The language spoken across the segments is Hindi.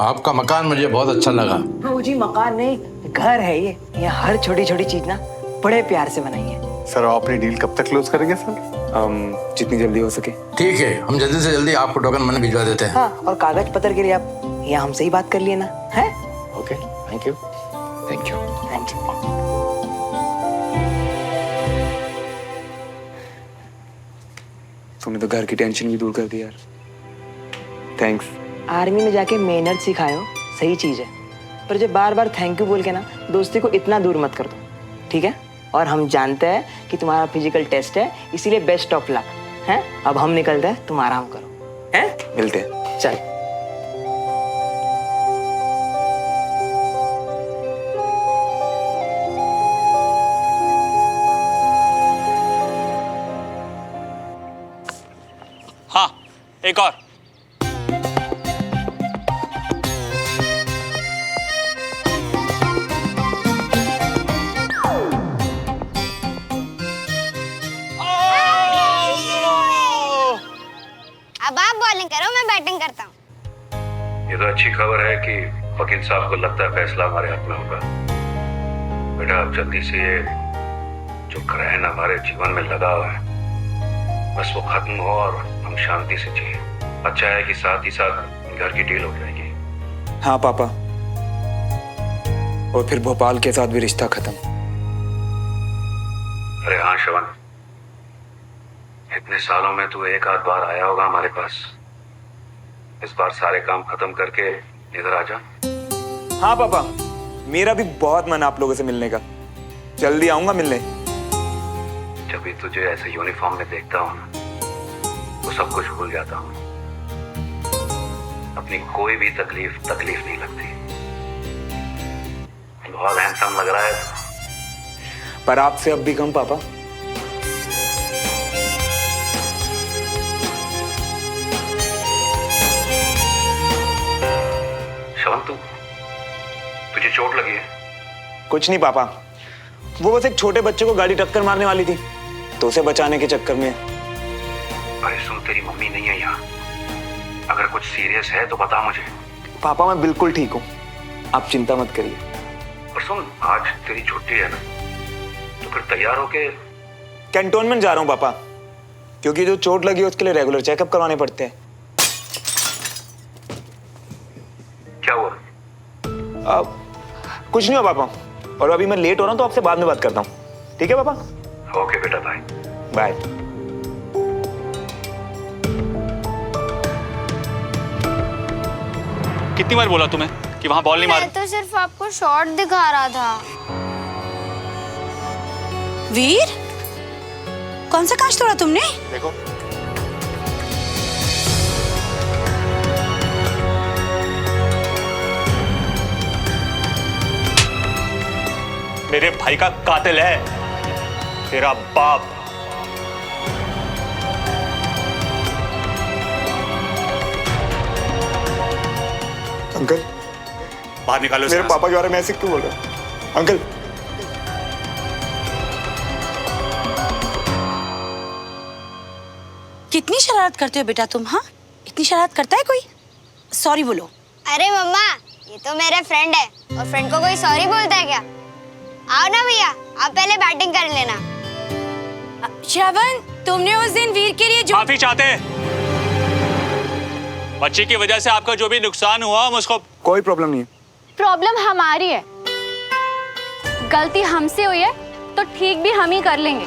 आपका मकान मुझे बहुत अच्छा लगा। जी मकान नहीं, घर है ये। यहाँ हर छोटी छोटी चीज ना बड़े प्यार से बनाई है। सर आप अपनी डील कब तक क्लोज करेंगे सर? जितनी जल्दी हो सके। ठीक है, हम जल्दी से जल्दी आपको टोकन मनी भिजवा देते हैं। हाँ, और कागज पत्र के लिए आप यहाँ हमसे ही बात कर लिए ना, है? Okay, thank you. Thank you. Thank you. तुमने तो घर की टेंशन भी दूर कर दी यार। थैंक्स। आर्मी में जाके मेहनत सिखायो, सही चीज है, पर जब बार बार थैंक यू बोल के ना दोस्ती को इतना दूर मत कर दो, ठीक है? और हम जानते हैं कि तुम्हारा फिजिकल टेस्ट है, इसीलिए बेस्ट ऑफ लक है। अब हम निकलते हैं, तुम आराम करो, हैं? मिलते हैं। चल। हाँ, एक और। अब आप बॉलिंग करो, मैं बैटिंग करता हूँ। ये तो अच्छी खबर है कि वकील साहब को लगता है फैसला हमारे हाथ में होगा। बेटा अब जल्दी से ये जो ग्रहण हमारे जीवन में लगा हुआ है बस वो खत्म हो और हम शांति से जिए। अच्छा है कि साथ ही साथ घर की डील हो जाएगी। हाँ पापा, और फिर भोपाल के साथ भी रिश्ता खत्म। अरे हाँ श्रवण, इतने सालों में तू एक आध बार आया होगा हमारे पास। इस बार सारे काम खत्म करके इधर आ जा। हाँ पापा, मेरा भी बहुत मन आप लोगों से मिलने का। जल्दी आऊंगा मिलने। जब भी तुझे ऐसे यूनिफॉर्म में देखता हूँ ना तो सब कुछ भूल जाता हूँ। अपनी कोई भी तकलीफ नहीं लगती। बहुत हैंडसम लग रहा है। पर आपसे अब भी कम पापा। श्रवण तुझे चोट लगी है? कुछ नहीं पापा, वो बस एक छोटे बच्चे को गाड़ी टक्कर मारने वाली थी, तो उसे बचाने के चक्कर में। अरे सुन, तेरी मम्मी नहीं है यहाँ। अगर कुछ सीरियस है तो बता मुझे। पापा मैं बिल्कुल ठीक हूँ, आप चिंता मत करिए। और सुन, आज तेरी छुट्टी है ना, तो फिर तैयार होके। कैंटोनमेंट जा रहा हूँ पापा, क्योंकि जो चोट लगी है उसके लिए रेगुलर चेकअप करवाने पड़ते हैं। क्या हुआ? कुछ नहीं हुआ पापा, और अभी मैं लेट हो रहा हूँ तो आपसे बाद में बात करता हूँ, ठीक है पापा? ओके बेटा, बाय बाय। कितनी बार बोला तुम्हें कि वहां बॉल नहीं मार। मैं तो सिर्फ आपको शॉट दिखा रहा था। वीर, कौन सा कांच तोड़ा तुमने? देखो मेरे भाई का कातिल है तेरा बाप। अंकल, बाहर निकालो मेरे पापा के बारे में ऐसे क्यों बोल रहे हो? अंकल, कितनी शरारत करते हो बेटा तुम? हाँ, इतनी शरारत करता है कोई? सॉरी बोलो। अरे मम्मा, ये तो मेरे फ्रेंड है, और फ्रेंड को कोई सॉरी बोलता है क्या? आओ ना भैया, आप पहले बैटिंग कर लेना। श्रवण, तुमने उस दिन वीर के लिए जो माफी चाहते हैं। बच्चे की वजह से आपका जो भी नुकसान हुआ हम उसको। कोई प्रॉब्लम नहीं है। प्रॉब्लम हमारी है, गलती हमसे हुई है तो ठीक भी हम ही कर लेंगे।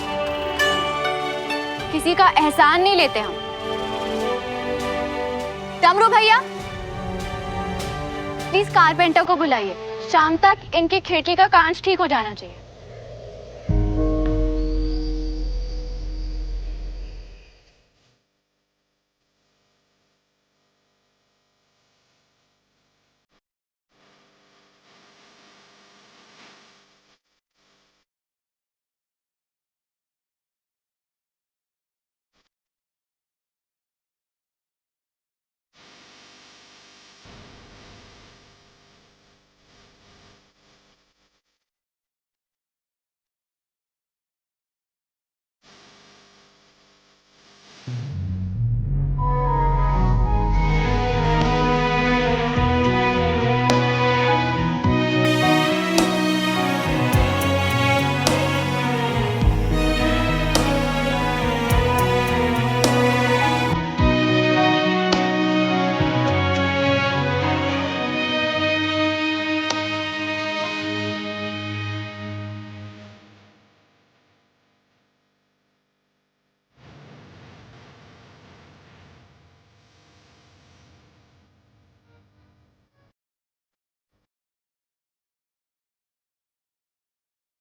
किसी का एहसान नहीं लेते हम। डमरू भैया, प्लीज कारपेंटर को बुलाइए। शाम तक इनकी खिड़की का कांच ठीक हो जाना चाहिए।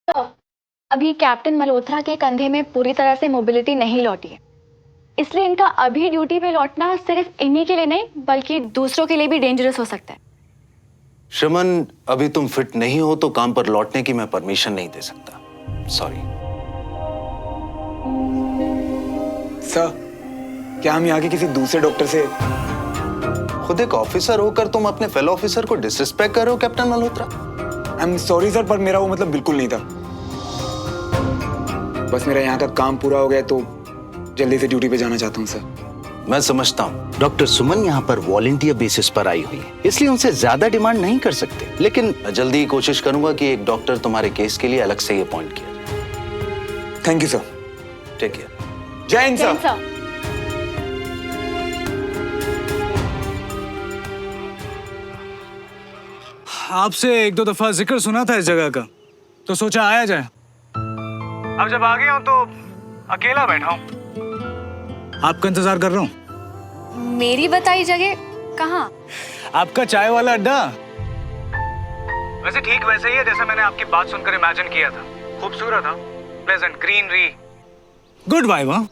तो अभी कैप्टन मल्होत्रा के कंधे में पूरी तरह से मोबिलिटी नहीं लौटी है, इसलिए इनका अभी ड्यूटी पे लौटना सिर्फ इन्हीं के लिए नहीं बल्कि दूसरों के लिए भी डेंजरस हो सकता है। श्रमन, अभी तुम फिट नहीं हो तो काम पर लौटने की मैं परमिशन नहीं दे सकता। सॉरी। सर, क्या हम यहाँ के किसी दूसरे डॉक्टर से? खुद एक ऑफिसर होकर तुम अपने फेलो ऑफिसर को डिसरिस्पेक्ट कर रहे हो captain Malhotra. I am sorry sir, पर मेरा वो मतलब बिल्कुल नहीं था। बस मेरा यहाँ का काम पूरा हो गया तो जल्दी से ड्यूटी पे जाना चाहता हूँ सर। मैं समझता हूँ डॉक्टर सुमन यहाँ पर वॉलंटियर बेसिस पर आई हुई है, इसलिए उनसे ज्यादा डिमांड नहीं कर सकते, लेकिन जल्दी ही कोशिश करूंगा कि एक डॉक्टर तुम्हारे केस के लिए अलग से ही अपॉइंट किया जाए। Thank you sir. Take care. जय हिंद सर। सर, आपसे एक दो दफा जिक्र सुना था इस जगह का, तो सोचा आया जाए। अब जब आ गया हूं तो अकेला बैठा हूं, आपका इंतजार कर रहा हूं। मेरी बताई जगह कहाँ? आपका चाय वाला अड्डा वैसे ठीक वैसे ही है जैसे मैंने आपकी बात सुनकर इमेजिन किया था। खूबसूरत, हाँ, प्लेजेंट ग्रीनरी, गुड वाइब। हाँ,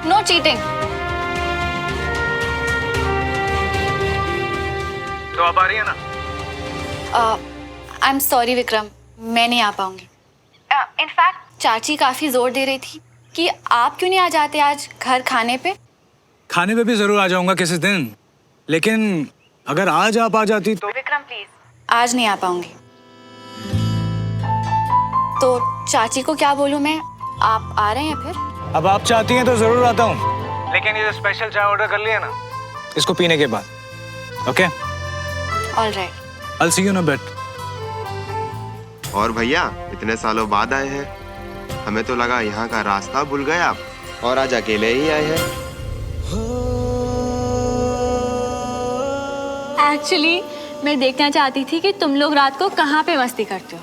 नो चीटिंग। तो अब आ रही है ना? आई एम सॉरी विक्रम, मैं नहीं आ पाऊंगी। इनफैक्ट चाची काफी जोर दे रही थी कि आप क्यों नहीं आ जाते आज घर खाने पे। खाने पे भी जरूर आ जाऊंगा किसी दिन, लेकिन अगर आज आप आ जाती तो। विक्रम प्लीज। आज नहीं आ पाऊंगी। तो चाची को क्या बोलूं मैं, आप आ रहे हैं फिर? अब आप चाहती हैं तो जरूर आता हूँ, लेकिन ये स्पेशल चाय ऑर्डर कर लिया ना, इसको पीने के बाद। Okay, alright, I will see you in a bit. और भैया इतने सालों बाद आए हैं, हमें तो लगा यहाँ का रास्ता भूल गए आप, और आज अकेले ही आए हैं। एक्चुअली मैं देखना चाहती थी कि तुम लोग रात को कहाँ पे मस्ती करते हो।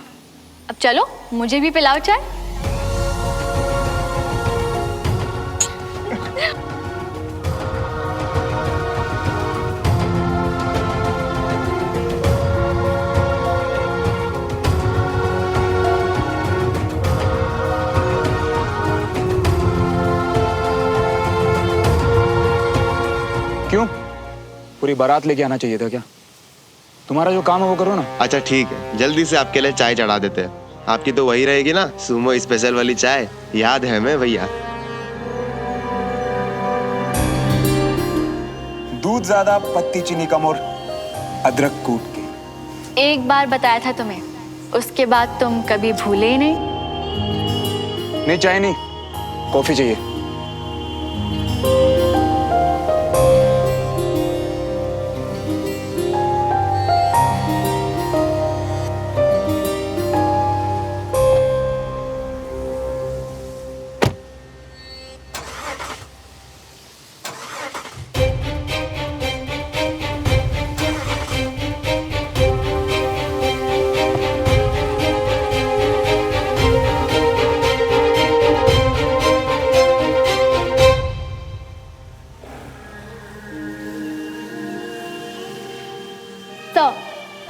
अब चलो मुझे भी पिलाओ चाय। क्यों? पूरी बारात लेके आना चाहिए था क्या? तुम्हारा जो काम है वो करो ना। अच्छा ठीक है, जल्दी से आपके लिए चाय चढ़ा देते हैं। आपकी तो वही रहेगी ना, सुमो स्पेशल वाली चाय, याद है हमें भैया। दूध ज्यादा, पत्ती चीनी कम और अदरक कूट के। एक बार बताया था तुम्हें, उसके बाद तुम कभी भूले ही नहीं। नहीं, चाय नहीं, कॉफी चाहिए।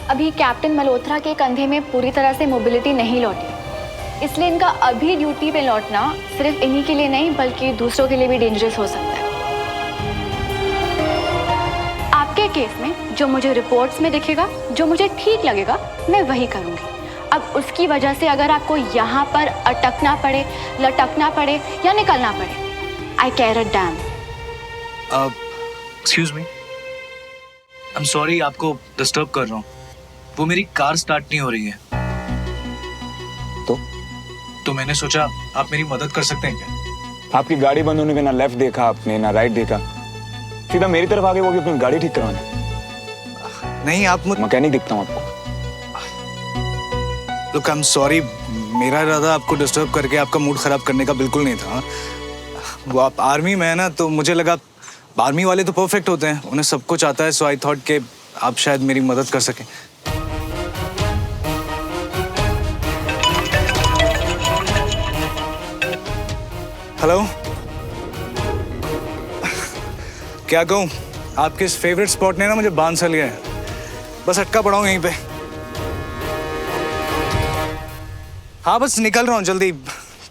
अभी कैप्टन मल्होत्रा के कंधे में पूरी तरह से मोबिलिटी नहीं लौटी, इसलिए इनका अभी ड्यूटी पे लौटना सिर्फ इन्हीं के लिए नहीं बल्कि दूसरों के लिए भी डेंजरस हो सकता है। आपके केस में जो मुझे रिपोर्ट्स में दिखेगा, जो मुझे ठीक लगेगा, मैं वही करूंगी। अब उसकी वजह से अगर आपको यहाँ पर अटकना पड़े, लटकना पड़े या निकलना पड़े, I care a damn. Excuse me, I am sorry आपको डिस्टर्ब कर रहा हूँ। वो मेरी कार स्टार्ट नहीं हो रही है, तो मैंने सोचा आप मेरी मदद कर सकते हैं क्या? आपकी गाड़ी बंद होने पे ना लेफ्ट देखा आपने ना राइट देखा, सीधा मेरी तरफ आगे, वो भी अपनी गाड़ी ठीक करवाने। नहीं, आप मैकेनिक दिखता हूँ आपको। लुक, आई एम सॉरी, मेरा इरादा आपको डिस्टर्ब करके आपका मूड खराब करने का बिल्कुल नहीं था। वो आप आर्मी में है ना, तो मुझे लगा आर्मी वाले तो परफेक्ट होते हैं, उन्हें सब कुछ आता है, सो आई थॉट कि आप शायद मेरी मदद कर सकें। हेलो, क्या कहूँ, आपके इस फेवरेट स्पॉट ने ना मुझे बांध सा लिया है, बस अटका पड़ा हूँ यहीं पे। हाँ बस निकल रहा हूँ, जल्दी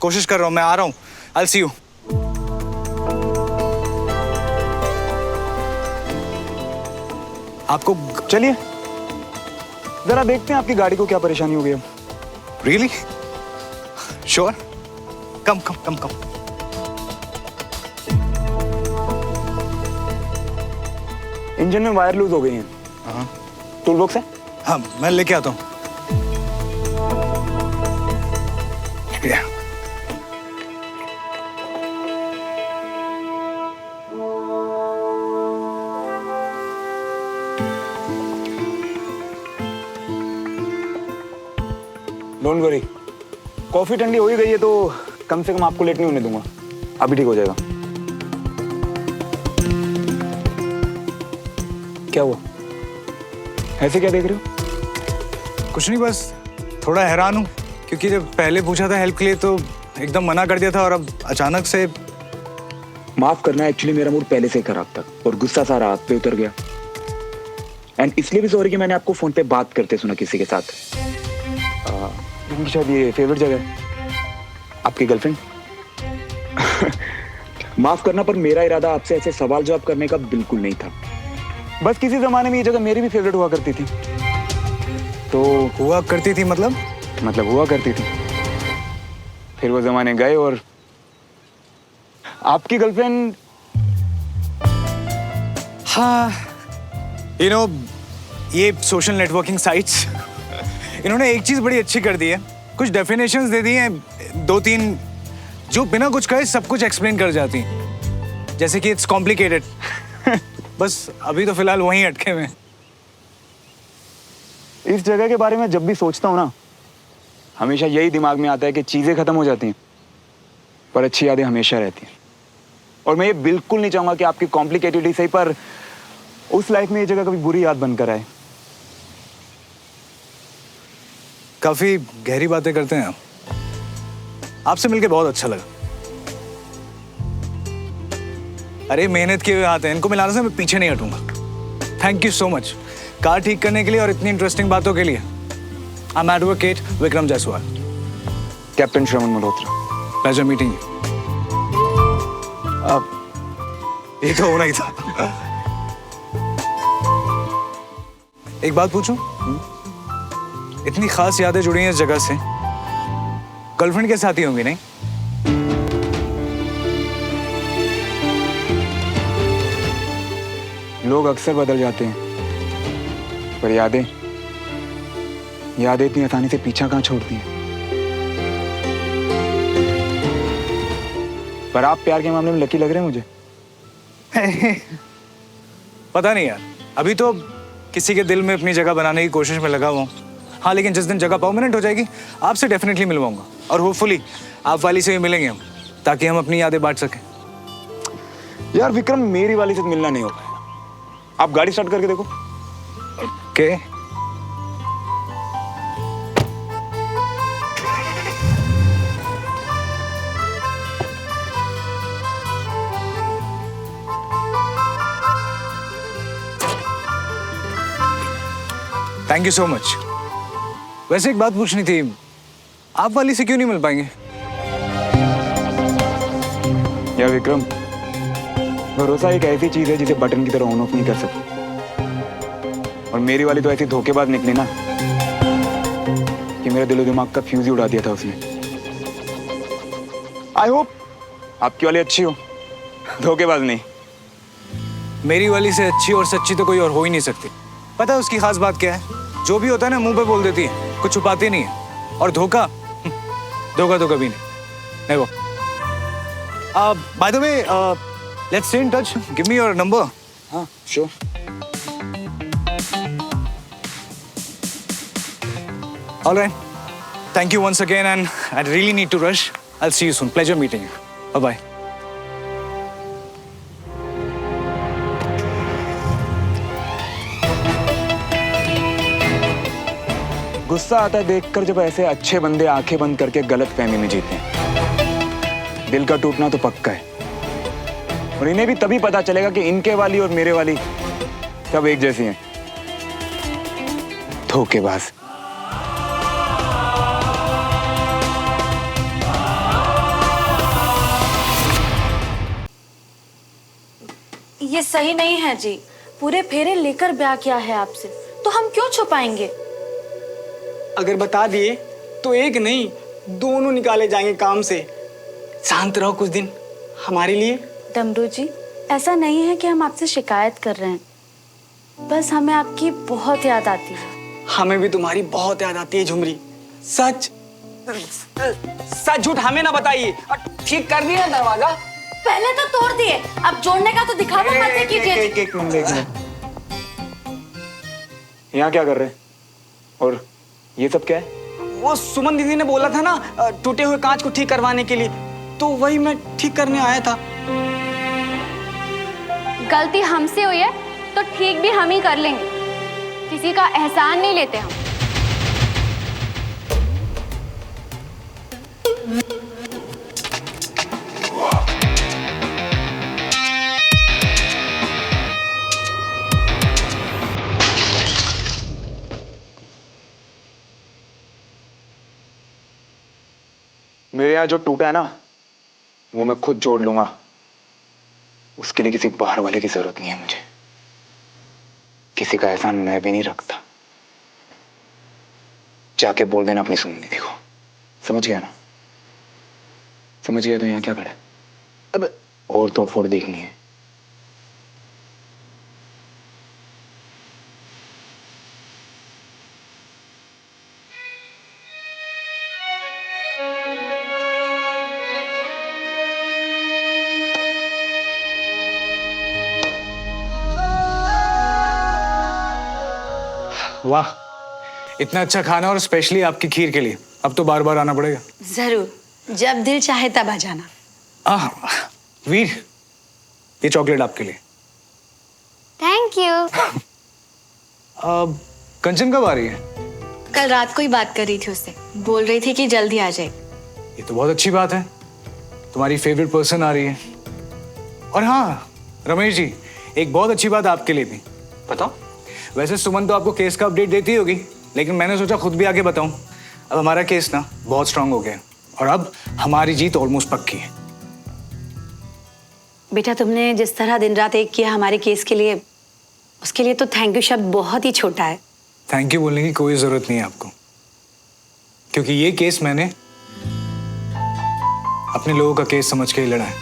कोशिश कर रहा हूँ, मैं आ रहा हूँ। I'll see you। आपको चलिए जरा देखते हैं आपकी गाड़ी को क्या परेशानी हो गई है। रियली श्योर, कम कम कम कम। इंजन में वायर लूज हो गई है। हाँ टूल बॉक्स है? हाँ मैं लेके आता हूँ। डोंट वरी, कॉफी ठंडी हो ही गई है तो कम से कम आपको लेट नहीं होने दूंगा, अभी ठीक हो जाएगा। क्या हुआ, ऐसे क्या देख रहे हो? कुछ नहीं, बस थोड़ा हैरान हूँ क्योंकि जब पहले पूछा था हेल्प के लिए तो एकदम मना कर दिया था, और अब अचानक से। माफ करना, एक्चुअली मेरा मूड पहले से ही खराब था और गुस्सा सारा आप पे उतर गया। एंड इसलिए भी सॉरी कि मैंने आपको फोन पे बात करते सुना किसी के साथ। शायद ये फेवरेट जगह है आपकी गर्लफ्रेंड। माफ करना, पर मेरा इरादा आपसे ऐसे सवाल जवाब करने का बिल्कुल नहीं था। बस किसी जमाने में ये जगह मेरी भी फेवरेट हुआ करती थी। तो हुआ करती थी मतलब हुआ करती थी, फिर वो जमाने गए और आपकी गर्लफ्रेंड। हाँ यू नो, ये सोशल नेटवर्किंग साइट्स इन्होंने एक चीज बड़ी अच्छी कर दी है, कुछ डेफिनेशंस दे दी हैं, 2-3 जो बिना कुछ कहे सब कुछ एक्सप्लेन कर जाती हैं, जैसे कि इट्स कॉम्प्लिकेटेड। बस अभी तो फिलहाल वहीं अटके हुए हैं। इस जगह के बारे में जब भी सोचता हूँ ना, हमेशा यही दिमाग में आता है कि चीजें खत्म हो जाती हैं पर अच्छी यादें हमेशा रहती हैं। और मैं ये बिल्कुल नहीं चाहूंगा कि आपकी कॉम्प्लिकेटेड ही सही, पर उस लाइफ में ये जगह कभी बुरी याद बनकर आए। काफी गहरी बातें करते हैं आप। आपसे मिलके बहुत अच्छा लगा। अरे मेहनत किए हुए हाथ हैं, इनको मिलाने से मैं पीछे नहीं हटूंगा। Thank you so much car ठीक करने के लिए और इतनी इंटरेस्टिंग बातों के लिए। I am advocate Vikram Jaiswal. Captain Shravan Malhotra. Pleasure meeting you. ये तो होना ही था। एक बात पूछूं? इतनी खास यादें जुड़ी हैं इस जगह से, गर्लफ्रेंड के साथ ही होंगी नहीं? लोग अक्सर बदल जाते हैं, पर यादें इतनी आसानी से पीछा कहाँ छोड़ती हैं। पर आप प्यार के मामले में लकी लग रहे हैं मुझे। पता नहीं यार, अभी तो किसी के दिल में अपनी जगह बनाने की कोशिश में लगा हुआ हूँ। हाँ लेकिन जिस दिन जगह परमानेंट हो जाएगी आपसे डेफिनेटली मिलवाऊंगा, और होपफुली आप वाली से भी मिलेंगे हम, ताकि हम अपनी यादें बांट सकें। यार विक्रम, मेरी वाली से मिलना नहीं हो पाएगा। आप गाड़ी स्टार्ट करके देखो। के थैंक यू सो मच। वैसे एक बात पूछनी थी, आप वाली से क्यों नहीं मिल पाएंगे? यार विक्रम, भरोसा एक ऐसी चीज है जिसे बटन की तरह ऑन ऑफ नहीं कर सकते, और मेरी वाली तो ऐसी धोखेबाज निकली ना कि मेरे दिलो दिमाग का फ्यूज ही उड़ा दिया था उसने। आई होप आपकी वाली अच्छी हो, धोखेबाज नहीं। मेरी वाली से अच्छी और सच्ची तो कोई और हो ही नहीं सकती। पता है उसकी खास बात क्या है? जो भी होता है ना मुंह पे बोल देती है, कुछ छुपाती नहीं है। और धोखा धोखा तो कभी नहीं। By the way, let's stay in touch. Give me your number. हाँ sure. Alright, Thank you once again, and I really need to rush. I'll see you soon. Pleasure meeting you. Bye-bye. गुस्सा आता है देखकर जब ऐसे अच्छे बंदे आंखें बंद करके गलत फहमी में जीते हैं। दिल का टूटना तो पक्का है, और इन्हें भी तभी पता चलेगा कि इनके वाली और मेरे वाली सब एक जैसी हैं। धोखेबाज। ये सही नहीं है जी। पूरे फेरे लेकर ब्याह किया है आपसे, तो हम क्यों छुपाएंगे? अगर बता दिए तो एक नहीं दोनों निकाले जाएंगे काम से। शांत रहो कुछ दिन हमारे लिए। डमरू जी, ऐसा नहीं है कि हम आपसे शिकायत कर रहे हैं, बस हमें आपकी बहुत याद आती है। हमें भी तुम्हारी बहुत याद आती है झुमरी। सच सच झूठ हमें ना बताइए। ठीक कर दिया दरवाजा? पहले तो तोड़ दिए, अब जोड़ने का तो दिखावा मत कीजिए। एक मिनट। यहाँ क्या कर रहे हैं? और ये सब क्या है? वो सुमन दीदी ने बोला था ना टूटे हुए कांच को ठीक करवाने के लिए, तो वही मैं ठीक करने आया था। गलती हमसे हुई है तो ठीक भी हम ही कर लेंगे, किसी का एहसान नहीं लेते हम। मेरे यहाँ जो टूटा है ना, वो मैं खुद जोड़ लूंगा। उसके लिए किसी बाहर वाले की जरूरत नहीं है मुझे। किसी का एहसान मैं भी नहीं रखता। जाके बोल देना अपनी सुमन दीदी को। समझ गया ना? समझ गया तो यहाँ क्या खड़ा है? अब और तो फोड़ देखनी है। वाह, इतना अच्छा खाना और स्पेशली आपकी खीर के लिए। अब तो बार बार आना पड़ेगा। जरूर, जब दिल चाहे तब आ जाना। वीर, ये चॉकलेट आपके लिए। Thank you. कंचन कब आ रही है? कल रात को ही बात कर रही थी उससे, बोल रही थी कि जल्दी आ जाए। ये तो बहुत अच्छी बात है, तुम्हारी फेवरेट पर्सन आ रही है। और हाँ रमेश जी, एक बहुत अच्छी बात आपके लिए भी। बताओ। वैसे सुमन तो आपको केस का अपडेट देती होगी, लेकिन मैंने सोचा खुद भी आके बताऊं। अब हमारा केस ना बहुत स्ट्रांग हो गया और अब हमारी जीत ऑलमोस्ट पक्की है। बेटा, तुमने जिस तरह दिन रात एक किया हमारे केस के लिए, उसके लिए तो थैंक यू शब्द बहुत ही छोटा है। थैंक यू बोलने की कोई जरूरत नहीं है आपको, क्योंकि ये केस मैंने अपने लोगों का केस समझ के ही लड़ा है।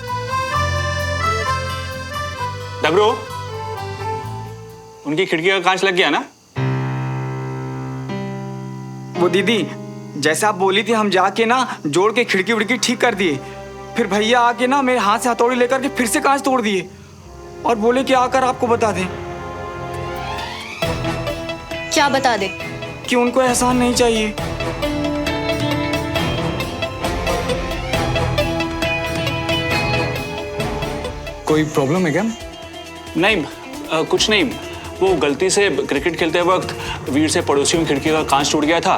डबरू, उनकी खिड़की का कांच लग गया ना? वो दीदी जैसे आप बोली थी, हम जाके ना जोड़ के खिड़की विड़की ठीक कर दिए। फिर भैया आके ना मेरे हाथ से हथौड़ी लेकर के फिर से कांच तोड़ दिए और बोले कि आकर आपको बता दें। क्या बता दे? कि उनको एहसान नहीं चाहिए। कोई प्रॉब्लम है क्या? नहीं, कुछ नहीं। वो गलती से क्रिकेट खेलते वक्त वीर से पड़ोसियों की खिड़की का कांच टूट गया था,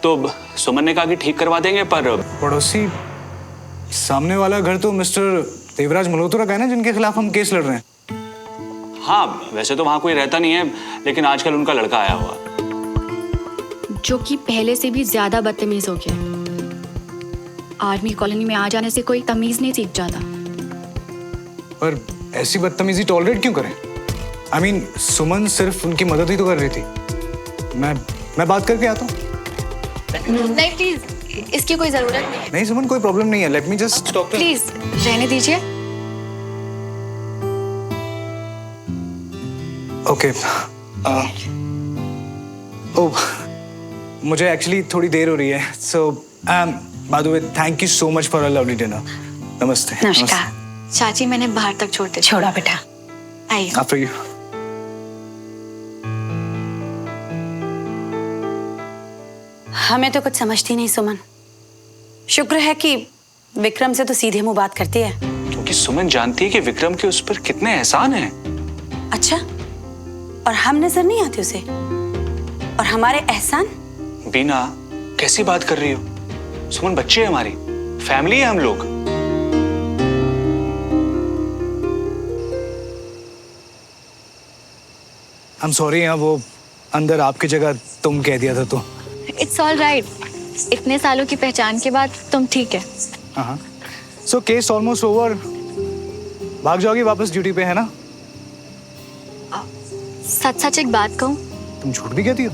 तो सुमन ने कहा कि ठीक करवा देंगे। पर पड़ोसी? सामने वाला घर तो मिस्टर देवराज मल्होत्रा का है ना, जिनके खिलाफ हम केस लड़ रहे हैं। हाँ, वैसे तो वहां कोई रहता नहीं है, लेकिन आजकल उनका लड़का आया हुआ, जो कि पहले से भी ज्यादा बदतमीज हो गया। आर्मी कॉलोनी में आ जाने से कोई तमीज नहीं सीख जाता। पर ऐसी बदतमीजी टॉलरेट क्यों करें? I mean, सुमन सिर्फ उनकी मदद ही तो कर रही थी। मैं बात करके आता हूँ। नहीं प्लीज, इसकी कोई जरूरत नहीं। नहीं सुमन, कोई प्रॉब्लम नहीं है। Let me just talk. Please रहने दीजिए। ओके। ओह, मुझे एक्चुअली थोड़ी देर हो रही है। So by the way, thank you so much for a lovely dinner. नमस्ते। नमस्कार। चाची मैंने बाहर तक छोड़ दे। छोड़ा बेटा, आइए। After you. हमें तो कुछ समझती नहीं सुमन। शुक्र है कि विक्रम से तो सीधे मुंह बात करती है। क्योंकि सुमन जानती है कि विक्रम के उस पर कितने एहसान हैं। अच्छा, और हम नजर नहीं आते उसे? और हमारे एहसान? बीना, कैसी बात कर रही हो? सुमन बच्चे है हमारी, फैमिली है हम लोग। आई एम सॉरी, वो अंदर आपकी जगह तुम कह दिया था तो। इट्स ऑल राइट, इतने सालों की पहचान के बाद तुम ठीक है। हाँ, सो केस ऑलमोस्ट ओवर। भाग जाओगी वापस ड्यूटी पे, है ना? सच सच एक बात कहूँ? तुम झूठ भी कहती हो?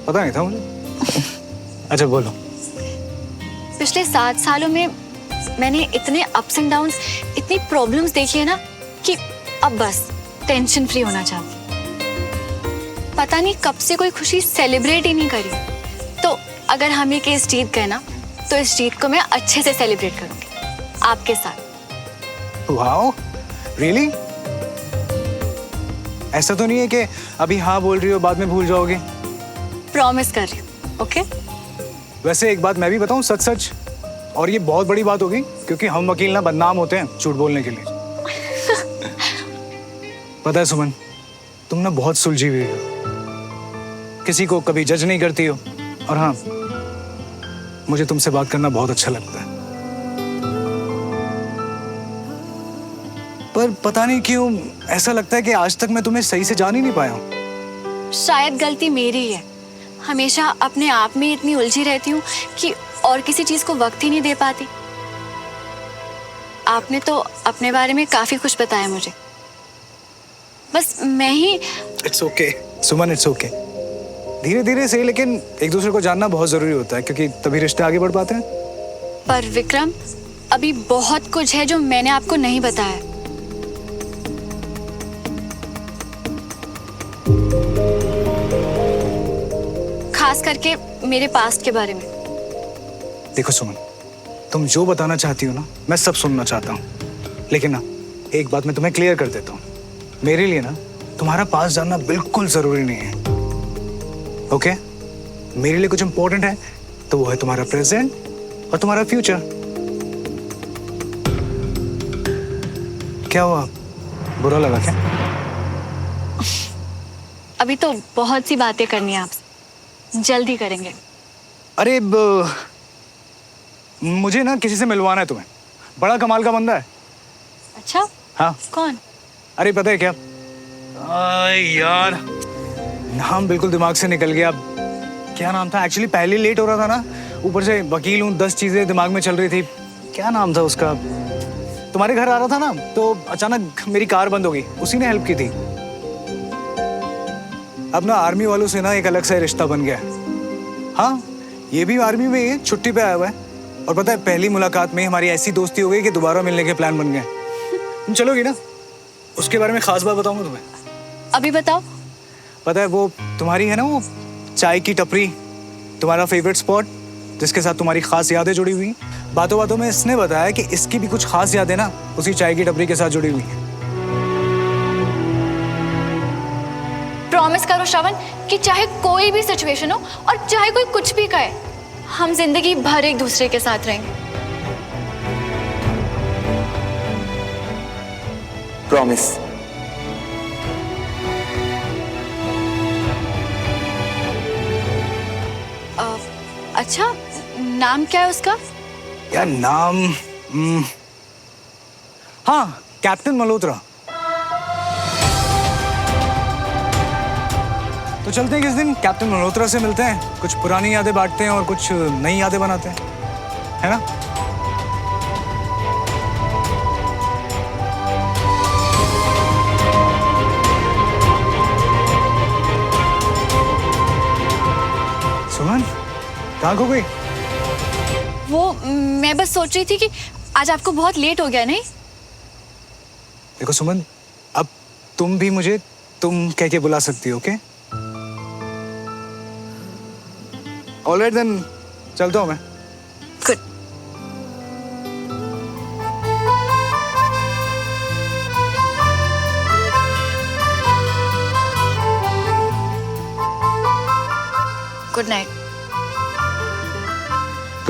पता नहीं था मुझे। अच्छा बोलो। पिछले 7 सालों में मैंने इतने अप्स एंड डाउन्स, इतनी प्रॉब्लम्स देखी है ना कि अब बस टेंशन फ्री होना चाहती। पता नहीं कब से कोई खुशी सेलिब्रेट ही नहीं करी। तो अगर हम ये केस जीत गए ना, तो इस जीत को मैं अच्छे से सेलिब्रेट करूंगी आपके साथ। Wow, really? ऐसा तो नहीं है कि अभी हाँ बोल रही हो बाद में भूल जाओगे? प्रॉमिस कर रही हूँ, ओके? वैसे एक बात मैं भी बताऊं, सच सच, और ये बहुत बड़ी बात होगी क्योंकि हम वकील ना बदनाम होते हैं झूठ बोलने के लिए। पता है सुमन, तुम ना बहुत सुलझी हुई हो, किसी को कभी जज नहीं करती हो, और हाँ, मुझे तुमसे बात करना बहुत अच्छा लगता है। पर पता नहीं क्यों ऐसा लगता है कि आज तक मैं तुम्हें सही से जान ही नहीं पाया हूँ। शायद गलती मेरी ही है। हमेशा अपने आप में इतनी उलझी रहती हूँ कि और किसी चीज को वक्त ही नहीं दे पाती। आपने तो अपने बारे में काफी कुछ बताया मुझे, बस मैं ही। It's okay Suman, it's okay. धीरे धीरे से, लेकिन एक दूसरे को जानना बहुत जरूरी होता है क्योंकि तभी रिश्ते आगे बढ़ पाते हैं। पर विक्रम, अभी बहुत कुछ है जो मैंने आपको नहीं बताया। खास करके मेरे पास्ट के बारे में। देखो सुमन, तुम जो बताना चाहती हो ना, मैं सब सुनना चाहता हूँ, लेकिन ना एक बात मैं तुम्हें क्लियर कर देता हूँ। मेरे लिए ना तुम्हारा पास्ट जानना बिल्कुल जरूरी नहीं है, ओके? मेरे लिए कुछ इंपॉर्टेंट है तो वो है तुम्हारा प्रेजेंट और तुम्हारा फ्यूचर। क्या हुआ, बुरा लगा क्या? अभी तो बहुत सी बातें करनी है आपसे, जल्दी करेंगे। अरे मुझे ना किसी से मिलवाना है तुम्हें, बड़ा कमाल का बंदा है। अच्छा? हाँ। कौन? अरे पता है क्या, यार नाम बिल्कुल दिमाग से निकल गया। क्या नाम था? एक्चुअली पहले लेट हो रहा था ना, ऊपर से वकील हूँ, 10 चीजें दिमाग में चल रही थी। क्या नाम था उसका? तुम्हारे घर आ रहा था ना, तो अचानक मेरी कार बंद हो गई, उसी ने हेल्प की थी। अब ना आर्मी वालों से ना एक अलग सा रिश्ता बन गया। हाँ, ये भी आर्मी में ही छुट्टी पे आया हुआ है, और पता है पहली मुलाकात में हमारी ऐसी दोस्ती हो गई कि दोबारा मिलने के प्लान बन गए। तुम चलोगी ना? उसके बारे में खास बात बताऊंगा तुम्हें। अभी बताओ। पता है वो तुम्हारी है ना, वो चाय की टपरी, तुम्हारा फेवरेट स्पॉट जिसके साथ तुम्हारी खास यादें जुड़ी हुई। बातों बातों में इसने बताया कि इसकी भी कुछ खास यादें ना उसी चाय की टपरी के साथ जुड़ी हुई हैं। प्रॉमिस करो श्रवण कि चाहे कोई भी सिचुएशन हो और चाहे कोई कुछ भी कहे, हम जिंदगी भर एक दूसरे के साथ रहेंगे। प्रॉमिस। अच्छा, नाम क्या है उसका? यार नाम हाँ, कैप्टन मल्होत्रा। तो चलते हैं किस दिन कैप्टन मल्होत्रा से मिलते हैं, कुछ पुरानी यादें बांटते हैं और कुछ नई यादें बनाते हैं, है ना? सुमन, कहाँ खो गई? वो मैं बस सोच रही थी कि आज आपको बहुत लेट हो गया नहीं? देखो सुमन, अब तुम भी मुझे तुम कह के बुला सकती हो, ओके? ऑलराइट देन, चलता हूँ मैं। Good. Good night.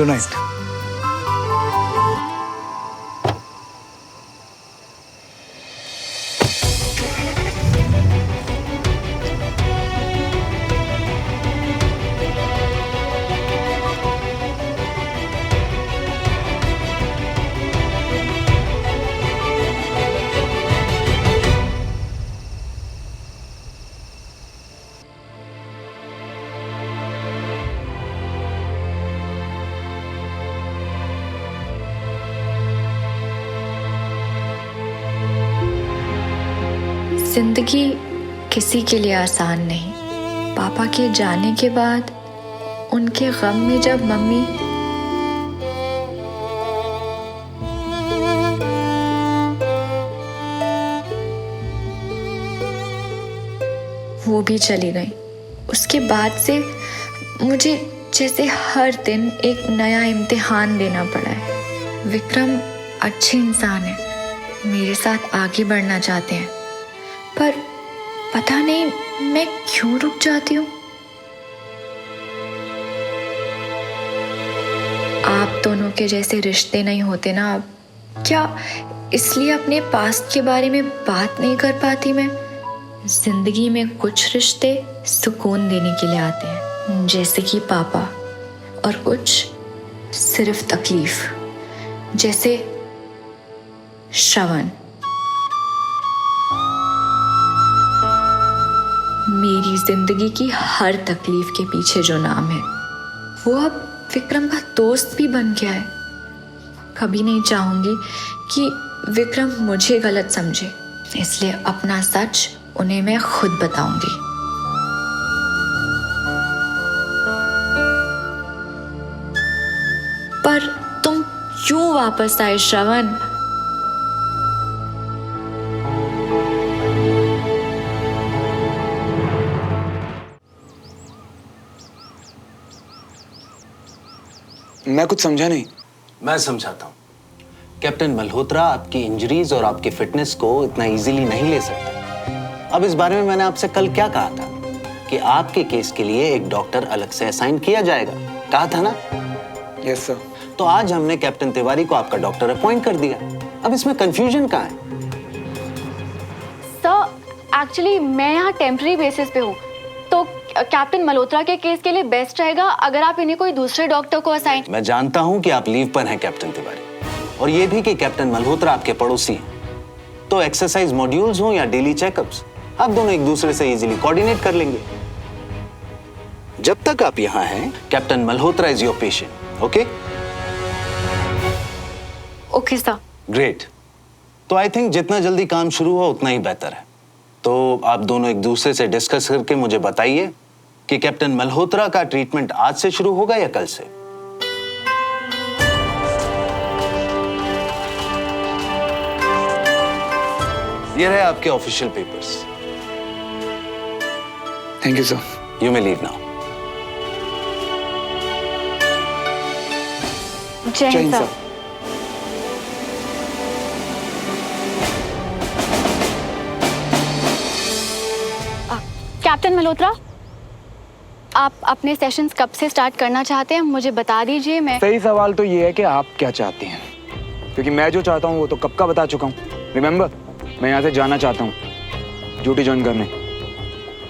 Good night. जिंदगी किसी के लिए आसान नहीं। पापा के जाने के बाद उनके गम में जब मम्मी वो भी चली गई, उसके बाद से मुझे जैसे हर दिन एक नया इम्तिहान देना पड़ा है। विक्रम अच्छे इंसान है, मेरे साथ आगे बढ़ना चाहते हैं, पर पता नहीं मैं क्यों रुक जाती हूँ। आप दोनों के जैसे रिश्ते नहीं होते ना अब। क्या इसलिए अपने पास्ट के बारे में बात नहीं कर पाती मैं? जिंदगी में कुछ रिश्ते सुकून देने के लिए आते हैं, जैसे कि पापा, और कुछ सिर्फ तकलीफ, जैसे श्रवण। मेरी जिंदगी की हर तकलीफ के पीछे जो नाम है वो अब विक्रम का दोस्त भी बन गया है। कभी नहीं चाहूंगी कि विक्रम मुझे गलत समझे, इसलिए अपना सच उन्हें मैं खुद बताऊंगी। पर तुम क्यों वापस आए श्रवण? मैं कुछ समझा नहीं। मैं समझाता हूँ। कैप्टन मल्होत्रा आपकी इंजरीज और आपकी फिटनेस को इतना इजीली नहीं ले सकते। अब इस बारे में मैंने आपसे कल क्या कहा था कि आपके केस के लिए एक डॉक्टर अलग से असाइन किया जाएगा, कहा था ना? Yes sir. तो आज हमने कैप्टन तिवारी को आपका डॉक्टर अपॉइंट कर दिया। अब इसमें कंफ्यूजन कहाँ है? सर एक्चुअली मैं यहाँ टेम्पररी बेसिस पे हूँ, तो कैप्टन मल्होत्रा के केस के लिए बेस्ट रहेगा अगर आप इन्हें कोई दूसरे डॉक्टर को असाइन। मैं जानता हूं कि आप लीव पर हैं कैप्टन तिवारी, और ये भी कि कैप्टन मल्होत्रा आपके पड़ोसी हैं। तो एक्सरसाइज मॉड्यूल्स हो या डेली चेकअप्स, आप दोनों एक दूसरे से इजीली कोऑर्डिनेट कर लेंगे। जब तक आप यहां हैं, captain Malhotra is your patient. Okay okay sir. Great. तो आई थिंक जितना जल्दी काम शुरू हो उतना ही बेहतर है। तो आप दोनों एक दूसरे से डिस्कस करके मुझे बताइए कि कैप्टन मल्होत्रा का ट्रीटमेंट आज से शुरू होगा या कल से। ये रहे आपके official papers. Thank you sir. You may leave now. जय हिंद सर। कैप्टन मल्होत्रा, आप अपने सेशंस कब से स्टार्ट करना चाहते हैं मुझे बता दीजिए। मैं सही सवाल तो ये है कि आप क्या चाहती हैं, क्योंकि मैं जो चाहता हूँ वो तो कब का बता चुका हूँ। रिमेम्बर, मैं यहाँ से जाना चाहता हूँ ड्यूटी ज्वाइन करने।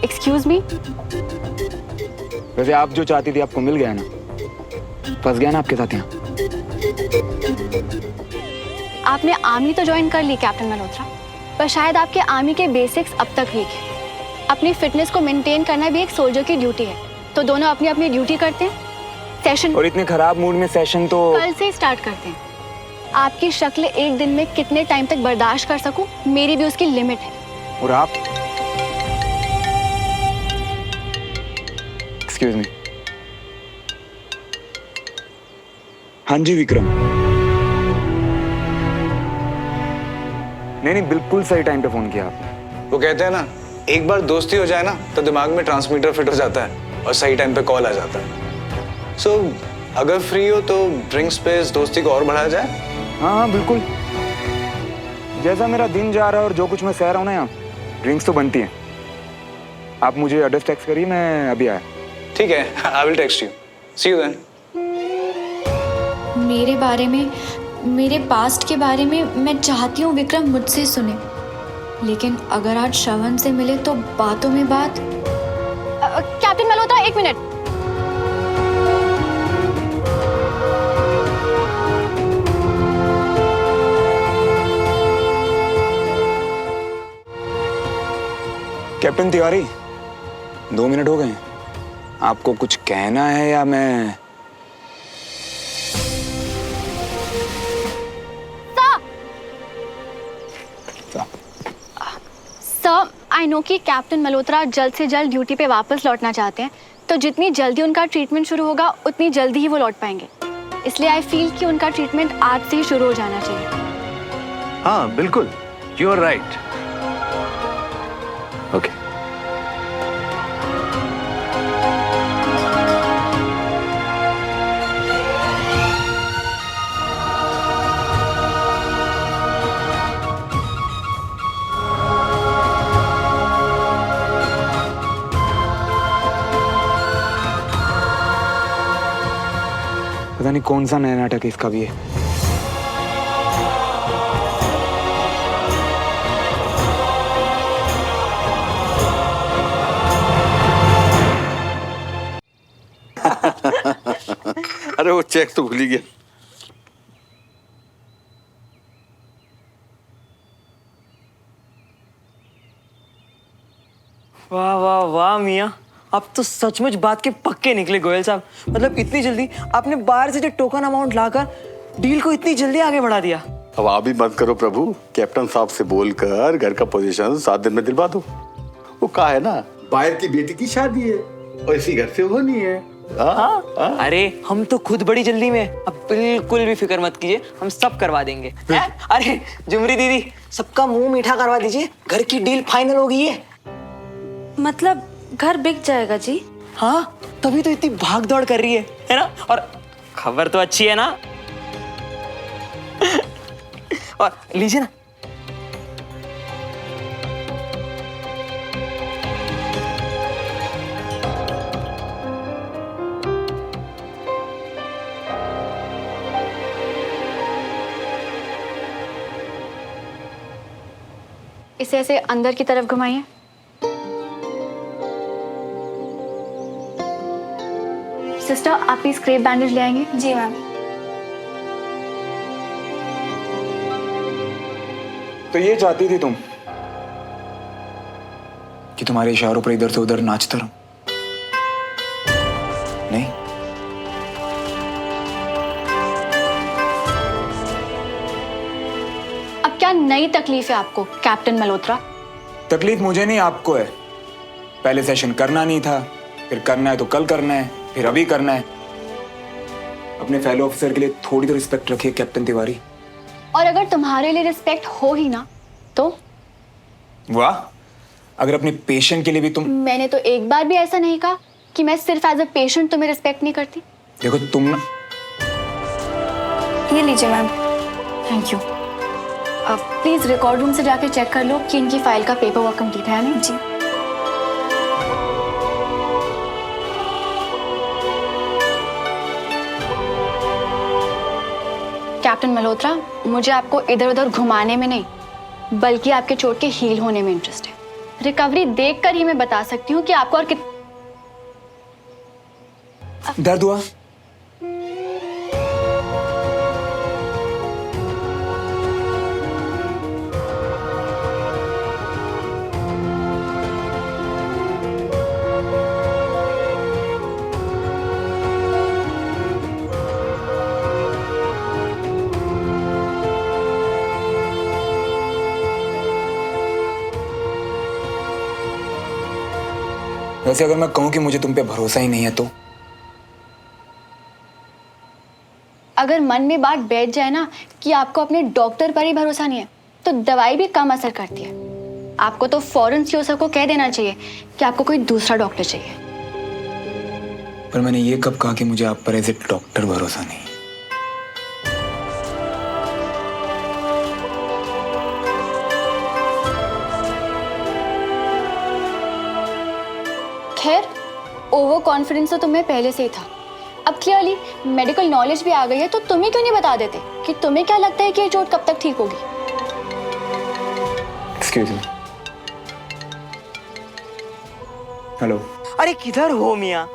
Excuse me? वैसे आप जो चाहती थी आपको मिल गया ना, फंस गया ना आपके साथ यहाँ। आपने आर्मी तो ज्वाइन कर ली कैप्टन मल्होत्रा, पर शायद आपके आर्मी के बेसिक्स अब तक वीक है। अपनी फिटनेस को मेंटेन करना भी एक सोल्जर की ड्यूटी है, तो दोनों अपनी अपनी ड्यूटी करते हैं। सेशन और इतने खराब मूड में सेशन तो कल से स्टार्ट करते हैं। आपकी शक्ल एक दिन में कितने टाइम तक बर्दाश्त कर सकूं, मेरी भी उसकी लिमिट है। और आप? Excuse me. हाँ जी विक्रम। नहीं, बिल्कुल सही टाइम पे फोन किया आपने। वो कहते हैं ना, एक बार दोस्ती हो जाए ना तो दिमाग में ट्रांसमीटर फिट हो जाता है और सही टाइम पे कॉल आ जाता है। सो अगर फ्री हो तो ड्रिंक्स पे इस दोस्ती को और बढ़ाया जाए। हाँ बिल्कुल। जैसा मेरा दिन जा रहा है और जो कुछ मैं सह रहा हूँ ना, यहाँ ड्रिंक्स तो बनती हैं। आप मुझे एड्रेस टेक्स्ट करिए, मैं अभी आया। ठीक है, I will text you. See you then. मेरे बारे में, मेरे पास्ट के बारे में मैं चाहती हूँ विक्रम मुझसे सुने, लेकिन अगर आज श्रवण से मिले तो बातों में बात। कैप्टन मल्होत्रा, एक मिनट। कैप्टन तिवारी, 2 मिनट हो गए। आपको कुछ कहना है या मैं? सर, आई नो कि कैप्टन मल्होत्रा जल्द से जल्द ड्यूटी पे वापस लौटना चाहते हैं, तो जितनी जल्दी उनका ट्रीटमेंट शुरू होगा उतनी जल्दी ही वो लौट पाएंगे। इसलिए आई फील कि उनका ट्रीटमेंट आज से ही शुरू हो जाना चाहिए। हाँ बिल्कुल, यू आर राइट। ओके। पता नहीं कौन सा नया नाटक इसका भी है। अरे वो चेक तो भूल ही गया। वाह वाह वाह मियाँ, आप तो सचमुच बात के पक्के निकले गोयल साहब। मतलब इतनी जल्दी आपने बाहर से जो टोकन अमाउंट लाकर डील को इतनी जल्दी आगे बढ़ा दिया। अब आप भी मत करो प्रभु, कैप्टन साहब से बोलकर घर का पोजीशन 7 दिन में दिलवा दो। वो कहा है ना, बाहर की बेटी की शादी है और इसी घर से होनी है। हाँ? अरे हम तो खुद बड़ी जल्दी में, अब बिल्कुल भी फिक्र मत कीजिए, हम सब करवा देंगे। अरे जुमरी दीदी, सबका मुंह मीठा करवा दीजिए, घर की डील फाइनल हो गई है। मतलब घर बिक जाएगा जी? हाँ, तभी तो इतनी भाग दौड़ कर रही है ना? और खबर तो अच्छी है ना? और लीजिए ना। इसे ऐसे अंदर की तरफ घुमाइए। सिस्टर, आप प्लीज क्रेप बैंडेज ले आएंगे। जी मैम। तो ये चाहती थी तुम कि तुम्हारे इशारों पर इधर से उधर नाचता रहूं? नहीं? अब क्या नई तकलीफ है आपको कैप्टन मल्होत्रा? तकलीफ मुझे नहीं, आपको है। पहले सेशन करना नहीं था, फिर करना है तो कल करना है, फिर अभी करना है। अपने फेलो ऑफिसर के लिए थोड़ी तो रिस्पेक्ट रखिए कैप्टन तिवारी। और अगर तुम्हारे लिए रिस्पेक्ट हो ही ना तो? वाह, अगर अपने पेशेंट के लिए भी तुम। मैंने तो एक बार भी ऐसा नहीं कहा कि मैं सिर्फ एज अ पेशेंट तुम्हें रिस्पेक्ट नहीं करती। देखो तुम ना। ये लीजिए मैम। Thank you. अब प्लीज रिकॉर्ड रूम से जाके चेक कर लो कि इनकी फाइल का पेपर वर्क कंप्लीट है नहीं। जी। कैप्टन मल्होत्रा, मुझे आपको इधर उधर घुमाने में नहीं बल्कि आपके चोट के हील होने में इंटरेस्ट है। रिकवरी देखकर ही मैं बता सकती हूँ कि आपको और दर्द हुआ? वैसे अगर मैं कहूं कि मुझे तुम पे भरोसा ही नहीं है तो? अगर मन में बात बैठ जाए ना कि आपको अपने डॉक्टर पर ही भरोसा नहीं है तो दवाई भी कम असर करती है। आपको तो फौरन सीओ को कह देना चाहिए कि आपको कोई दूसरा डॉक्टर चाहिए। पर मैंने ये कब कहा कि मुझे आप पर एज ए डॉक्टर भरोसा नहीं? खैर, ओवर कॉन्फिडेंस तो तुम्हें पहले से ही था, अब क्लियरली मेडिकल नॉलेज भी आ गई है, तो तुम्हें क्यों नहीं बता देते कि तुम्हें क्या लगता है कि ये चोट कब तक ठीक होगी? Excuse me. हेलो। अरे किधर हो मियाँ?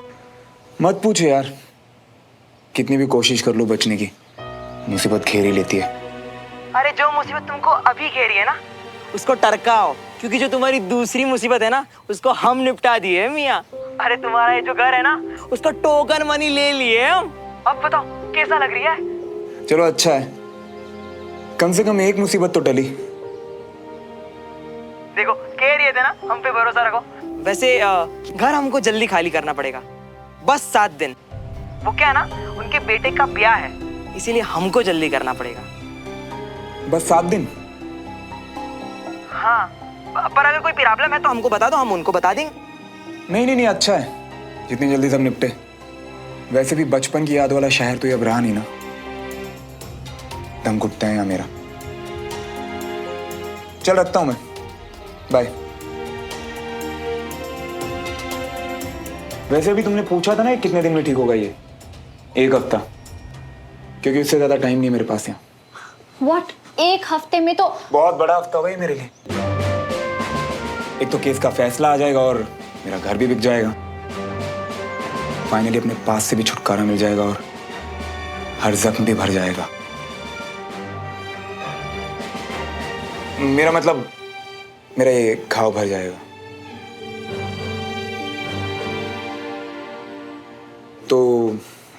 मत पूछो यार, कितनी भी कोशिश कर लो बचने की, मुसीबत घेर ही लेती है। अरे जो मुसीबत तुमको अभी घेरी है ना, उसको टरकाओ, क्योंकि जो तुम्हारी दूसरी मुसीबत है ना, उसको हम निपटा दिए मियाँ। अरे तुम्हारा ये जो घर है ना, उसका टोकन मनी ले लिए हम। अब बताओ कैसा लग रही है? चलो अच्छा है, कम से कम एक मुसीबत तो टली। देखो कह रहे थे ना, हम पे भरोसा रखो। वैसे घर हमको जल्दी खाली करना पड़ेगा, बस 7 दिन। वो क्या है ना, उनके बेटे का ब्याह है, इसीलिए हमको जल्दी करना पड़ेगा। बस 7 दिन? हाँ, पर अगर कोई प्रॉब्लम है तो हमको बता दो, हम उनको बता देंगे। नहीं, अच्छा है, जितनी जल्दी सब निपटे। वैसे भी बचपन की याद वाला शहर तो ये अब रहा नहीं ना, दम घुटता है यहाँ मेरा। चल रखता हूँ मैं, बाय। वैसे भी तुमने पूछा था ना कितने दिन में ठीक होगा ये? 1 हफ्ता, क्योंकि उससे ज्यादा टाइम नहीं मेरे पास यहाँ। What? 1 हफ्ते में तो बहुत बड़ा हफ्ता होगा ये मेरे लिए। एक तो केस का फैसला आ जाएगा और मेरा घर भी बिक जाएगा, फाइनली अपने पास से भी छुटकारा मिल जाएगा और हर जख्म भी भर जाएगा। मेरा मतलब मेरा ये घाव भर जाएगा। तो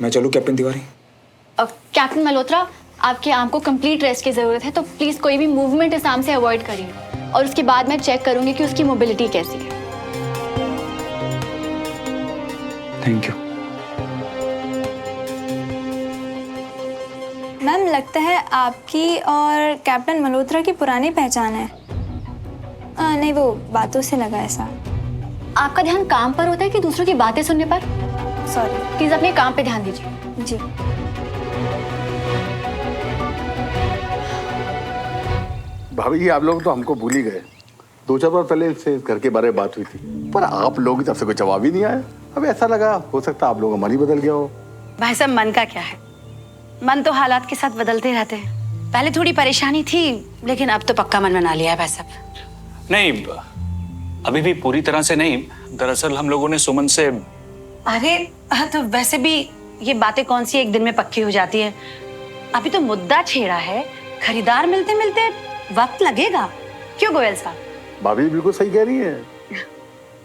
मैं चलूं कैप्टन तिवारी? कैप्टन मल्होत्रा, आपके आम को कंप्लीट रेस्ट की जरूरत है, तो प्लीज कोई भी मूवमेंट इस आम से अवॉइड करिए, और उसके बाद मैं चेक करूंगी कि उसकी मोबिलिटी कैसी है। Thank you. मैम लगता है आपकी और कैप्टन मल्होत्रा की पुरानी पहचान है। नहीं, वो बातों से लगा ऐसा। आपका ध्यान काम पर होता है कि दूसरों की बातें सुनने पर? सॉरी। प्लीज अपने काम पे ध्यान दीजिए। जी। भाभी जी, आप लोग तो हमको भूल ही गए। 2-4 बार पहले से इस घर के बारे में बात हुई थी, पर आप लोगों की तरफ से कोई जवाब ही नहीं आया। अब ऐसा लगा हो सकता आप लोगों का मन ही बदल गया हो। भाई साहब, मन का क्या है, मन तो हालात के साथ बदलते रहते हैं। पहले थोड़ी परेशानी थी, लेकिन अब तो पक्का मन बना लिया है भाई साहब। नहीं, अभी भी पूरी तरह से नहीं। दरअसल हम लोगों ने सुमन से अरे तो वैसे भी ये बातें कौन सी एक दिन में पक्की हो जाती है। अभी तो मुद्दा छेड़ा है, खरीदार मिलते मिलते वक्त लगेगा। क्यों गोयल साहब? भाभी बिल्कुल सही कह रही है।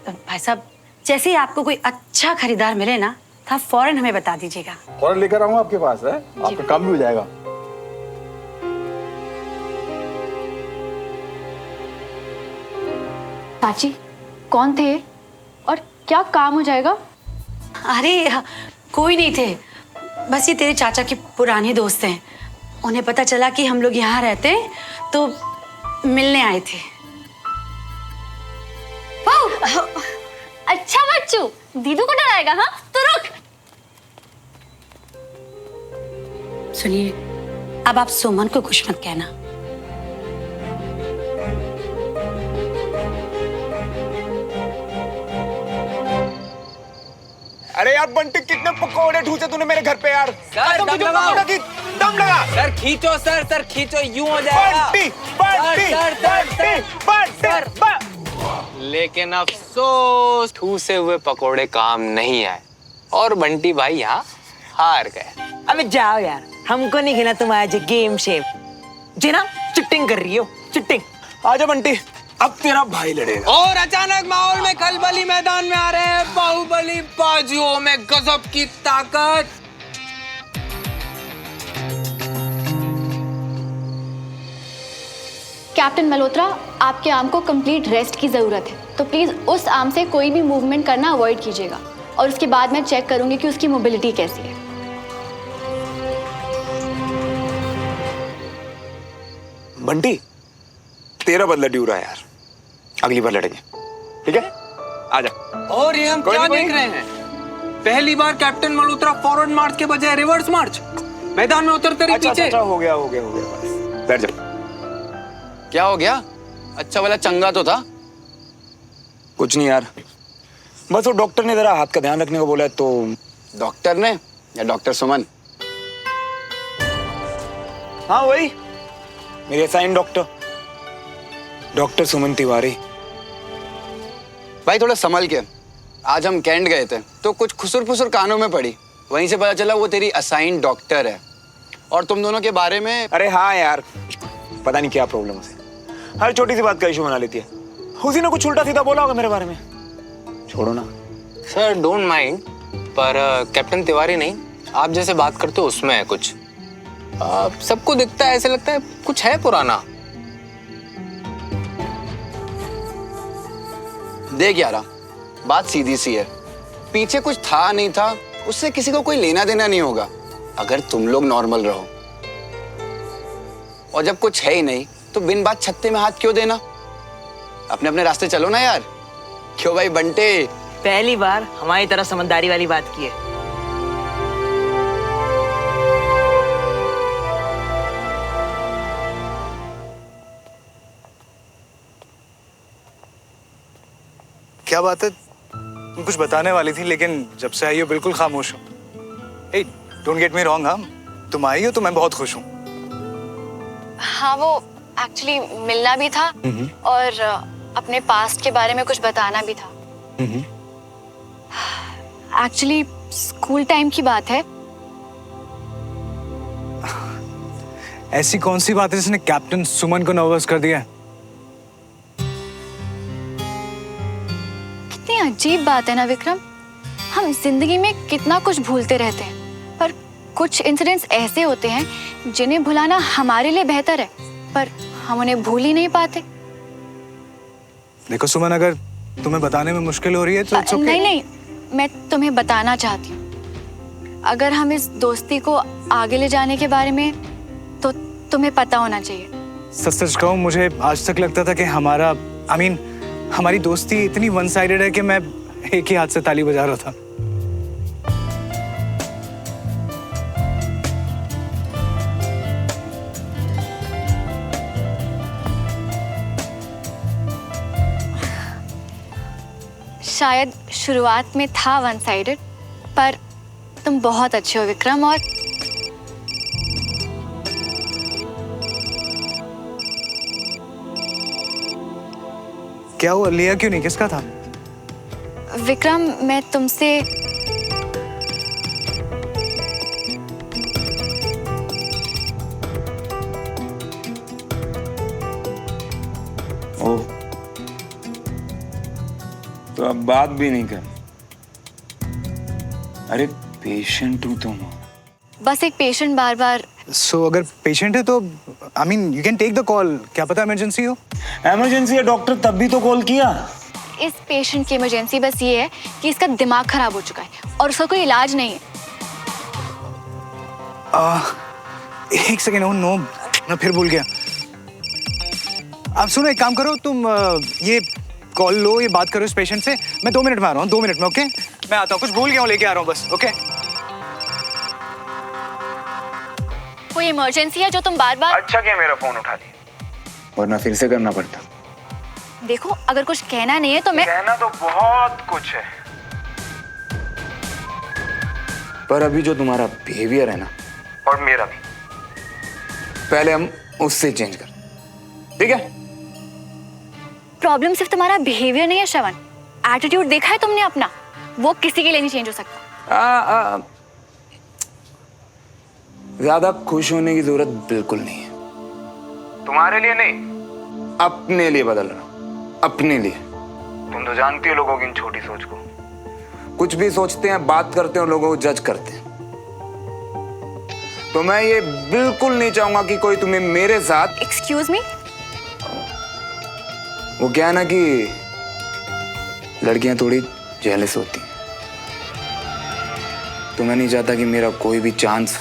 भाई साहब, जैसे ही आपको कोई अच्छा खरीदार मिले ना, तो आप फौरन हमें बता दीजिएगा। फौरन लेकर आऊंगा आपके पास, है आपका काम भी हो जाएगा। चाची, कौन थे और क्या काम हो जाएगा? अरे कोई नहीं थे, बस ये तेरे चाचा के पुराने दोस्त हैं। उन्हें पता चला कि हम लोग यहाँ रहते हैं, तो मिलने आए थे। अच्छा बच्चू, दीदू को डराएगा? हाँ तो रुक। सुनिए, अब आप सुमन को कुछ मत कहना। अरे यार बंटी, कितने पकोड़े ठूसे तूने मेरे घर पे यार। सर दम लगा, दम लगा। सर खींचो, सर खींचो, यूं हो जाएगा। बंटी। लेकिन अफसोस, ठूसे हुए पकोड़े काम नहीं आए और बंटी भाई यहाँ हार गए। अबे जाओ यार, हमको नहीं खेलना तुम्हारा जो गेम शेम। जी ना, चिटिंग कर रही हो, चिटिंग। आजा बंटी, अब तेरा भाई लड़ेगा। और अचानक माहौल में खलबली मैदान में आ रहे हैं बाहुबली बाजुओं में गजब की ताकत। कैप्टन मल्होत्रा, आपके आर्म को कंप्लीट रेस्ट की ज़रूरत है, तो प्लीज़ उस आर्म से कोई भी मूवमेंट करना अवॉइड कीजिएगा, और उसके बाद मैं चेक करूंगी कि उसकी मोबिलिटी कैसी है। बंटी, तेरा बदला ड्यू रहा है यार, अगली बार लड़ेंगे, ठीक है? आजा। और ये हम क्या देख रहे हैं? पहली बार कैप्टन मल्होत्रा फॉरवर्ड मार्च के बजाय रिवर्स मार्च, मैदान में उतरते रहे पीछे। अच्छा, हो गया बस, बैठ जा। क्या हो गया? अच्छा वाला चंगा तो था। कुछ नहीं यार, बस वो डॉक्टर ने जरा हाथ का ध्यान रखने को बोला है तो। डॉक्टर ने? या डॉक्टर सुमन? हाँ वही, मेरी असाइन डॉक्टर सुमन तिवारी। भाई थोड़ा संभल के, आज हम कैंट गए थे तो कुछ खुसुर फुसुर कानों में पड़ी, वहीं से पता चला वो तेरी असाइन डॉक्टर है और तुम दोनों के बारे में। अरे हाँ यार, पता नहीं क्या प्रॉब्लम है, हर छोटी सी बात का इशू बना लेती है। उसी ने कुछ उल्टा सीधा बोला होगा मेरे बारे में, छोड़ो ना। सर डोंट माइंड, पर कैप्टन तिवारी नहीं, आप जैसे बात करते हो उसमें है कुछ। सबको दिखता है, ऐसे लगता है कुछ है पुराना। देख यारा, बात सीधी सी है, पीछे कुछ था नहीं था उससे किसी को कोई लेना देना नहीं होगा अगर तुम लोग नॉर्मल रहो। और जब कुछ है ही नहीं तो बिन बात छत्ते में हाथ क्यों देना? अपने अपने रास्ते चलो ना यार। क्यों भाई बंटे? पहली बार हमारी तरह समझदारी वाली बात की है। क्या बात है, तुम कुछ बताने वाली थी लेकिन जब से आई हो बिल्कुल खामोश हो। ए, डोंट गेट मी रॉन्ग, हाँ तुम आई हो तो मैं बहुत खुश हूँ। हाँ वो एक्चुअली मिलना भी था और अपने पास्ट के बारे में कुछ बताना भी था। एक्चुअली स्कूल टाइम की बात है। ऐसी कौन सी बात है जिसने कैप्टन सुमन को नर्वस कर दिया है? कितनी अजीब बात है ना विक्रम, हम जिंदगी में कितना कुछ भूलते रहते हैं पर कुछ इंसिडेंट्स ऐसे होते हैं जिन्हें भुलाना हमारे लिए बेहतर है, पर हम उन्हें भूल ही नहीं पाते। देखो सुमन, अगर तुम्हें बताने में मुश्किल हो रही है तो it's okay। नहीं, मैं तुम्हें बताना चाहती हूँ। अगर हम इस दोस्ती को आगे ले जाने के बारे में तो तुम्हें पता होना चाहिए। सच कहूँ, मुझे आज तक लगता था कि हमारी दोस्ती इतनी वन साइडेड है कि मैं एक ही हाथ से ताली बजा रहा था। शायद शुरुआत में था वन साइडेड, पर तुम बहुत अच्छे हो विक्रम। और क्या हुआ, लिया क्यों नहीं, किसका था? विक्रम मैं तुमसे तो अब बात भी नहीं कर। अरे पेशेंट हूं तुम। बस एक पेशेंट बार बार। सो अगर पेशेंट है तो you can take the call. क्या पता इमरजेंसी हो। इमरजेंसी है डॉक्टर, तब भी तो कॉल किया। इस पेशेंट की इमरजेंसी बस ये है कि इसका दिमाग खराब हो चुका है और उसका कोई इलाज नहीं है। एक सेकेंड, नो मैं फिर भूल गया। आप सुनो, एक काम करो, तुम ये कॉल लो, ये बात करो इस पेशेंट से। मैं 2 मिनट में आ रहा हूँ, 2 मिनट में। ओके, मैं आता हूँ, कुछ भूल गया हूँ, लेके आ रहा हूँ बस। ओके कोई इमरजेंसी है जो तुम बार बार। अच्छा क्या मेरा फोन उठा लिया, वरना फिर से करना पड़ता। देखो अगर कुछ कहना नहीं है तो मैं। कहना तो बहुत कुछ है, पर अभी जो तुम्हारा बिहेवियर है ना, और मेरा भी, पहले हम उससे चेंज कर, ठीक है? प्रॉब्लम सिर्फ तुम्हारा बिहेवियर नहीं है श्रवण, एटीट्यूड देखा है तुमने अपना, वो किसी के लिए नहीं चेंज हो सकता। ज्यादा खुश होने की जरूरत बिल्कुल नहीं है। तुम्हारे लिए नहीं, अपने लिए बदल रहा, अपने लिए। तुम तो जानती हो लोगों की इन छोटी सोच को, कुछ भी सोचते हैं, बात करते हैं और लोगों को जज करते हैं। तो मैं ये बिल्कुल नहीं चाहूंगा कि कोई तुम्हें मेरे साथ। एक्सक्यूज मी, वो क्या है ना कि लड़कियां थोड़ी जेलस होती हैं, तो मैं नहीं चाहता कि मेरा कोई भी चांस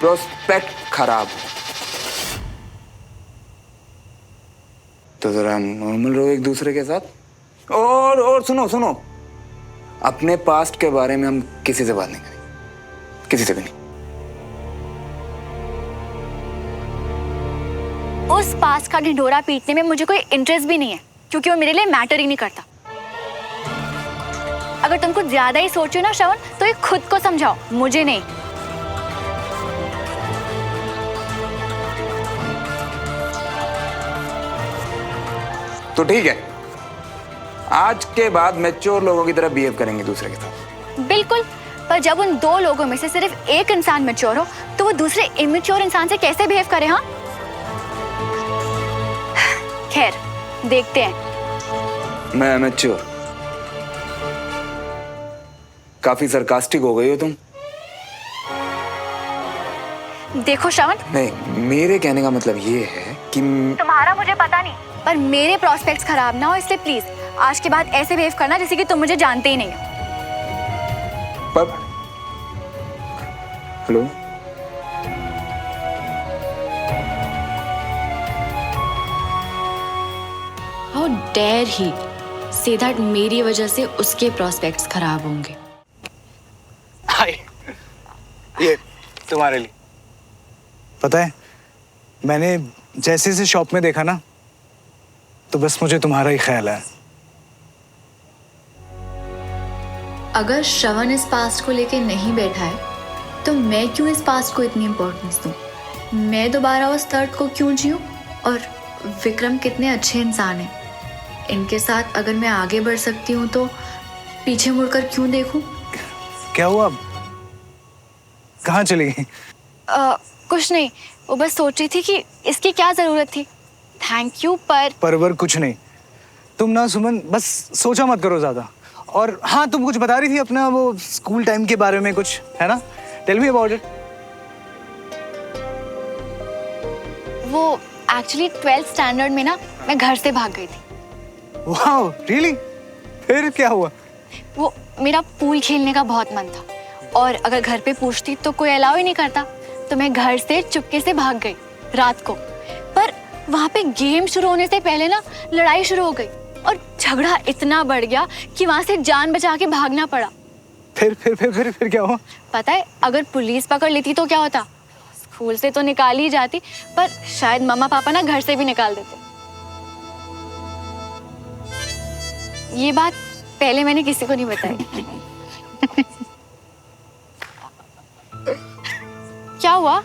प्रोस्पेक्ट खराब हो। तो जरा नॉर्मल रहो एक दूसरे के साथ। और सुनो, अपने पास्ट के बारे में हम किसी से बात नहीं करेंगे, किसी से भी नहीं। उस पास्ट का ढिंढोरा पीटने में मुझे कोई इंटरेस्ट भी नहीं है, क्योंकि वो मेरे लिए मैटर ही नहीं करता। अगर तुम कुछ ज्यादा ही सोचो ना श्रवण, तो ये खुद को समझाओ, मुझे नहीं। तो ठीक है, आज के बाद मैच्योर लोगों की तरह बिहेव करेंगे दूसरे के साथ। बिल्कुल, पर जब उन दो लोगों में से सिर्फ एक इंसान मैच्योर हो, तो वो दूसरे इमेच्योर इंसान से कैसे बिहेव करे? हाँ, खैर देखते हैं। मैं मैच्योर? काफी सरकास्टिक हो गई हो तुम। देखो श्रवण, नहीं, मेरे कहने का मतलब ये है कि तुम्हारा मुझे पता नहीं, पर मेरे प्रोस्पेक्ट्स खराब ना हो, इसलिए प्लीज आज के बाद ऐसे बिहेव करना जैसे कि तुम मुझे जानते ही नहीं हो। पर hello, how dare he say that मेरी वजह से उसके प्रोस्पेक्ट्स खराब होंगे। हाय, ये तुम्हारे लिए। पता है, मैंने जैसे इसे शॉप में देखा ना, तो बस मुझे तुम्हारा ही ख्याल है। अगर श्रवण इस पास्ट को लेके नहीं बैठा है, तो मैं क्यों इस पास्ट को इतनी इम्पोर्टेंस दूं? मैं दोबारा उस दर्द को क्यों जीऊं? और विक्रम कितने अच्छे इंसान हैं, इनके साथ अगर मैं आगे बढ़ सकती हूँ तो पीछे मुड़कर क्यों देखूं? क्या हुआ? कहाँ चली गई? कुछ नहीं, वो बस सोच रही थी कि इसकी क्या जरूरत थी। थैंक यू, पर कुछ नहीं। तुम ना सुमन, बस सोचा मत करो ज्यादा। और हाँ, तुम कुछ बता रही थी अपना वो स्कूल टाइम के बारे में कुछ, है ना? Tell me about it. वो एक्चुअली 12th स्टैंडर्ड में ना मैं घर से भाग गई थी। Wow, really? फिर क्या हुआ? वो मेरा पूल खेलने का बहुत मन था, और अगर घर पे पूछती तो कोई अलाउ ही नहीं करता, तो मैं घर से चुपके से भाग गई रात को। पर वहाँ पे गेम शुरू होने से पहले ना लड़ाई शुरू हो गई, और झगड़ा इतना बढ़ गया कि वहाँ से जान बचा के भागना पड़ा। फिर क्या हुआ? पता है, अगर पुलिस पकड़ लेती तो क्या होता? स्कूल से तो निकाल ही जाती, पर शायद मम्मा पापा ना घर से भी निकाल देते। ये बात पहले मैंने किसी को नहीं बताई। क्या हुआ?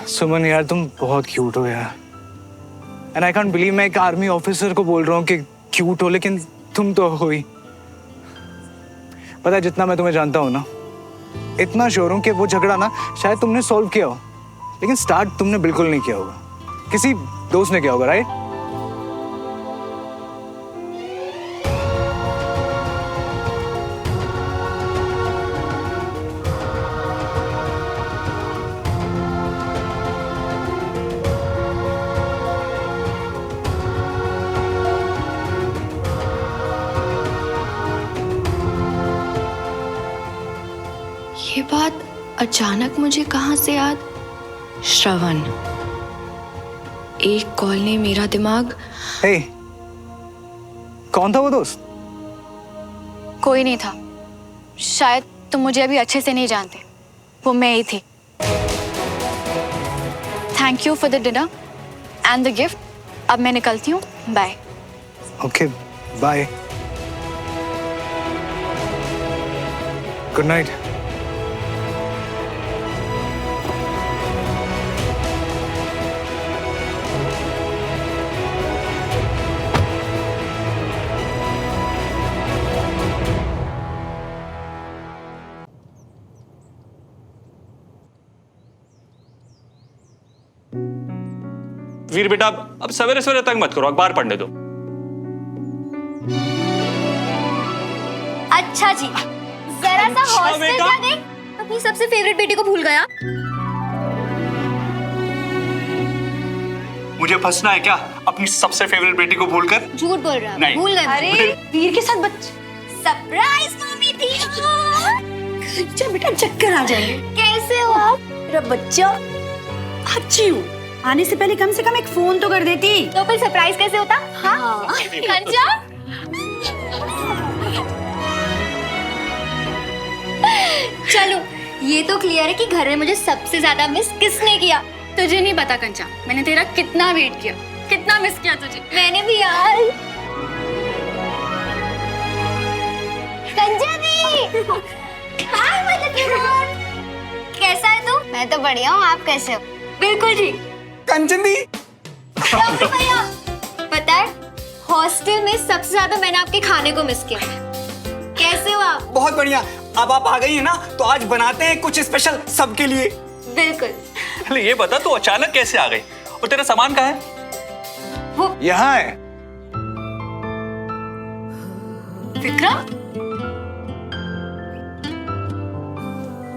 सुमन यार, तुम बहुत क्यूट हो यार। एंड आई कांट बिलीव मैं एक आर्मी ऑफिसर को बोल रहा हूँ कि क्यूट हो, लेकिन तुम तो हो ही। पता है, जितना मैं तुम्हें जानता हूँ ना, इतना श्योर हूँ कि वो झगड़ा ना शायद तुमने सॉल्व किया हो, लेकिन स्टार्ट तुमने बिल्कुल नहीं किया होगा। किसी दोस्त ने किया होगा, राइट? ये बात अचानक मुझे कहाँ से याद? श्रवण। एक कॉल ने मेरा दिमाग। हे, कौन था वो दोस्त? कोई नहीं था, शायद तुम मुझे अभी अच्छे से नहीं जानते। वो मैं ही थी। Thank you for the dinner and the gift. अब मैं निकलती हूँ, bye. Okay, bye. Good night. Veer बेटा, अब सवेरे सवेरे तक मत करो, अखबार पढ़ने दो। अच्छा जी, जरा सा हॉस्टल जा देख, अपनी सबसे फेवरेट बेटी को भूल गया। मुझे फंसना है क्या अपनी सबसे फेवरेट बेटी को भूलकर? झूठ बोल रहा है। नहीं। भूल गए। अरे वीर के साथ सरप्राइज मम्मी थी। अच्छा बेटा, चक्कर आ जाएंगे। कैसे हो आप? मेरा बच्चा अच्छी हूँ। आने से पहले कम से कम एक फोन तो कर देती। तो फिर सरप्राइज कैसे होता? हाँ। कंचा? चलो, ये तो क्लियर है कि घर में मुझे सबसे ज्यादा मिस किसने किया। तुझे नहीं पता कंचा, मैंने तेरा कितना वेट किया, कितना मिस किया तुझे। मैंने भी यार। कैसा है तू? मैं तो बढ़िया हूँ, आप कैसे हो? बिल्कुल ठीक। कंचन दी, भैया पता है हॉस्टल में सबसे ज्यादा मैंने आपके खाने को मिस किया। कैसे हो आप? बहुत बढ़िया। अब आप आ गई है ना, तो आज बनाते हैं कुछ स्पेशल सबके लिए। बिल्कुल। अरे ये बता तू अचानक कैसे आ गई और तेरा सामान कहाँ है? वो यहाँ है। विक्रम,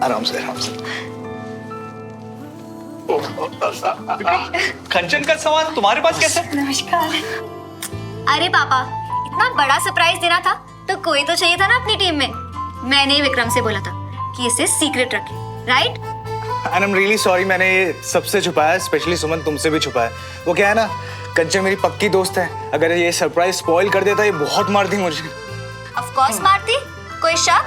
आराम से आराम से। कंचन का सामान तुम्हारे पास कैसे? नमस्कार। अरे पापा, इतना बड़ा सरप्राइज देना था तो कोई तो चाहिए था ना अपनी टीम में। मैंने ही विक्रम से बोला था कि इसे सीक्रेट रखे, right? And I'm really sorry, मैंने ये सबसे छुपाया, स्पेशली सुमन तुमसे भी छुपाया। वो क्या है ना, कंचन मेरी पक्की दोस्त है, अगर ये सरप्राइज स्पॉइल कर देता ये बहुत मारती मुझे। ऑफ कोर्स मारती, कोई शक?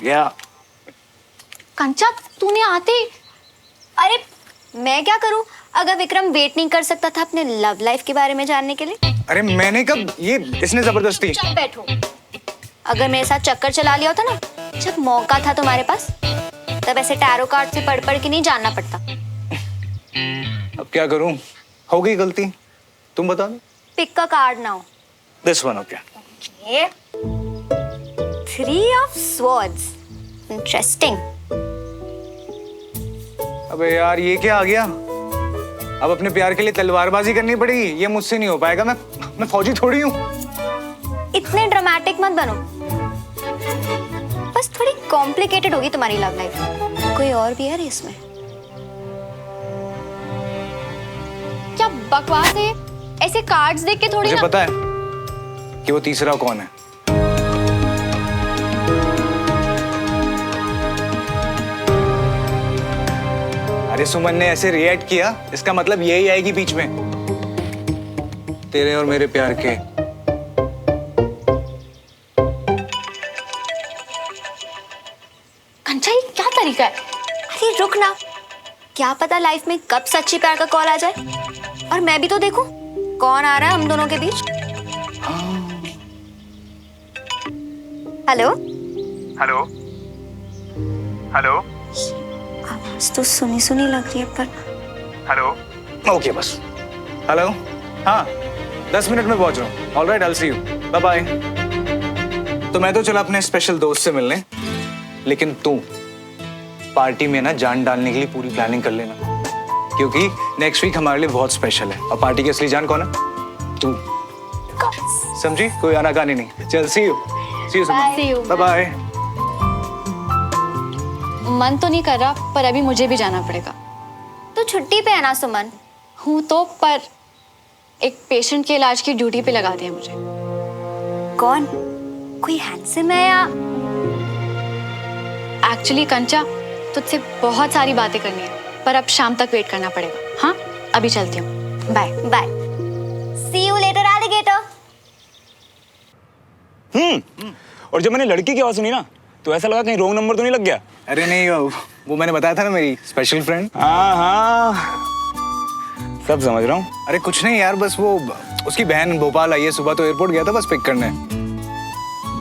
या कंचा, तूने आते, अरे मैं क्या करूं? अगर विक्रम वेट नहीं कर सकता था अपने लव लाइफ के बारे में जानने के लिए। अरे मैंने कब, ये इसने जबरदस्ती। चुप बैठो। अगर मेरे साथ चक्कर चला लिया होता ना, जब मौका था तुम्हारे पास, तब ऐसे टैरो कार्ड से पढ़ पढ़ के नहीं जानना पड़ता। अब क्या करूं, हो गई गलती, तुम बता दो। पिक का कार्ड ना हो। This one, okay. ये 3 of swords, इंटरेस्टिंग। अबे यार ये क्या आ गया, अब अपने प्यार के लिए तलवारबाजी करनी पड़ेगी, ये मुझसे नहीं हो पाएगा। मैं फौजी थोड़ी हूँ। इतने ड्रामेटिक मत बनो, बस थोड़ी कॉम्प्लिकेटेड होगी तुम्हारी लव लाइफ। कोई और भी है रेस में? क्या बकवास है, ऐसे कार्ड्स देख के थोड़ी मुझे ना। पता है कि वो तीसरा कौन है। अरे सुमन ने ऐसे रिएक्ट किया, इसका मतलब यही आएगी बीच में, तेरे और मेरे प्यार के। कंचा, ये क्या तरीका है? अरे रुक ना, क्या पता लाइफ में कब सच्ची प्यार का कॉल आ जाए, और मैं भी तो देखूं कौन आ रहा है हम दोनों के बीच। हेलो हेलो हेलो, आवाज तो सुनी सुनी लग रही है, पर हेलो। ओके बस, हेलो, हाँ 10 मिनट में पहुंच रहा हूँ। Alright, I will see you, bye bye. तो मैं तो चला अपने स्पेशल दोस्त से मिलने, लेकिन तू पार्टी में ना जान डालने के लिए पूरी प्लानिंग कर लेना, क्योंकि नेक्स्ट वीक हमारे लिए बहुत स्पेशल है। और पार्टी की असली जान कौन है? तू। समझी? कोई आनाकानी नहीं। चल सी यू बाय बाय। मन तो नहीं कर रहा, पर अभी मुझे भी जाना पड़ेगा। तो छुट्टी पे है ना सुमन? हूँ तो, पर एक पेशेंट के इलाज की ड्यूटी पे लगा दिया मुझे। कौन? कोई हैंडसम है या? एक्चुअली कंचा, तुझसे बहुत सारी बातें करनी है, पर अब शाम तक वेट करना पड़ेगा। हाँ, अभी चलती हूँ, bye bye. See you later alligator. और जब मैंने लड़की की आवाज सुनी ना, तो ऐसा लगा कहीं रॉन्ग नंबर तो नहीं लग गया। अरे नहीं, वो मैंने बताया था ना, मेरी स्पेशल फ्रेंड। हाँ, सब समझ रहा हूँ। अरे कुछ नहीं यार, बस वो उसकी बहन भोपाल आई है, सुबह तो एयरपोर्ट गया था बस पिक करने।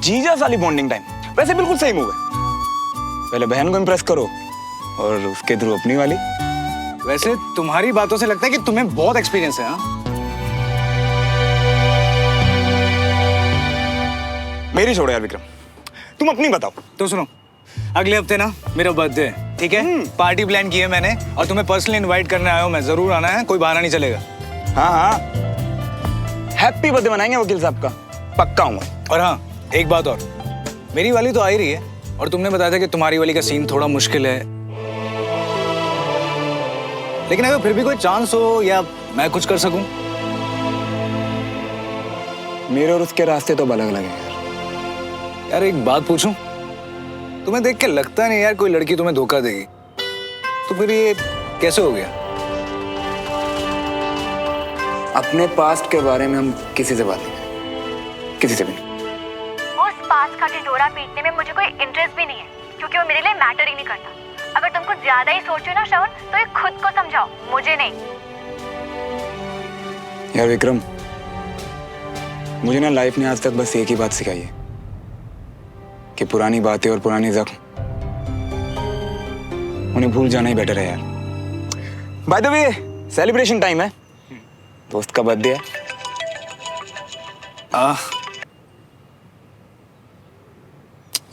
जीजा साली बॉन्डिंग टाइम, वैसे बिल्कुल सही मूव है। पहले बहन को इम्प्रेस करो और उसके थ्रू अपनी वाली। वैसे तुम्हारी बातों से लगता है कि तुम्हें बहुत एक्सपीरियंस है। हाँ, मेरी छोड़ो यार विक्रम, तुम अपनी बताओ। तो सुनो, अगले हफ्ते ना मेरा बर्थडे है, ठीक है? पार्टी प्लान की है मैंने, और तुम्हें पर्सनली इनवाइट करने आया हूँ मैं। जरूर आना है, कोई बहाना नहीं चलेगा। हाँ हाँ, हैप्पी बर्थडे मनाएंगे वकील साहब का, पक्का हूँ। और हाँ, एक बात और, मेरी वाली तो आ ही रही है, और तुमने बताया था कि तुम्हारी वाली का सीन थोड़ा मुश्किल है, लेकिन अगर फिर भी कोई चांस हो या मैं कुछ कर सकूं। मेरे और उसके रास्ते तो अलग अलग हैं यार। एक बात पूछूं, तुम्हें देख के लगता नहीं यार कोई लड़की तुम्हें धोखा देगी, तो फिर ये कैसे हो गया? अपने पास्ट के बारे में हम किसी से बात नहीं करें, किसी से भी नहीं। उस पास्ट का ढिंढोरा पीटने में मुझे कोई इंटरेस्ट भी नहीं है, क्योंकि वो मेरे लिए मैटर ही नहीं करता। अगर तुम कुछ ज्यादा ही सोचो ना श्रवण, तो ये खुद को समझाओ, मुझे नहीं। यार विक्रम, मुझे ना लाइफ ने आज तक बस एक ही बात सिखाई है कि पुरानी बातें और पुराने जख्म उन्हें भूल जाना ही बेटर है यार। Bye the way celebration time है, दोस्त का बर्थडे है।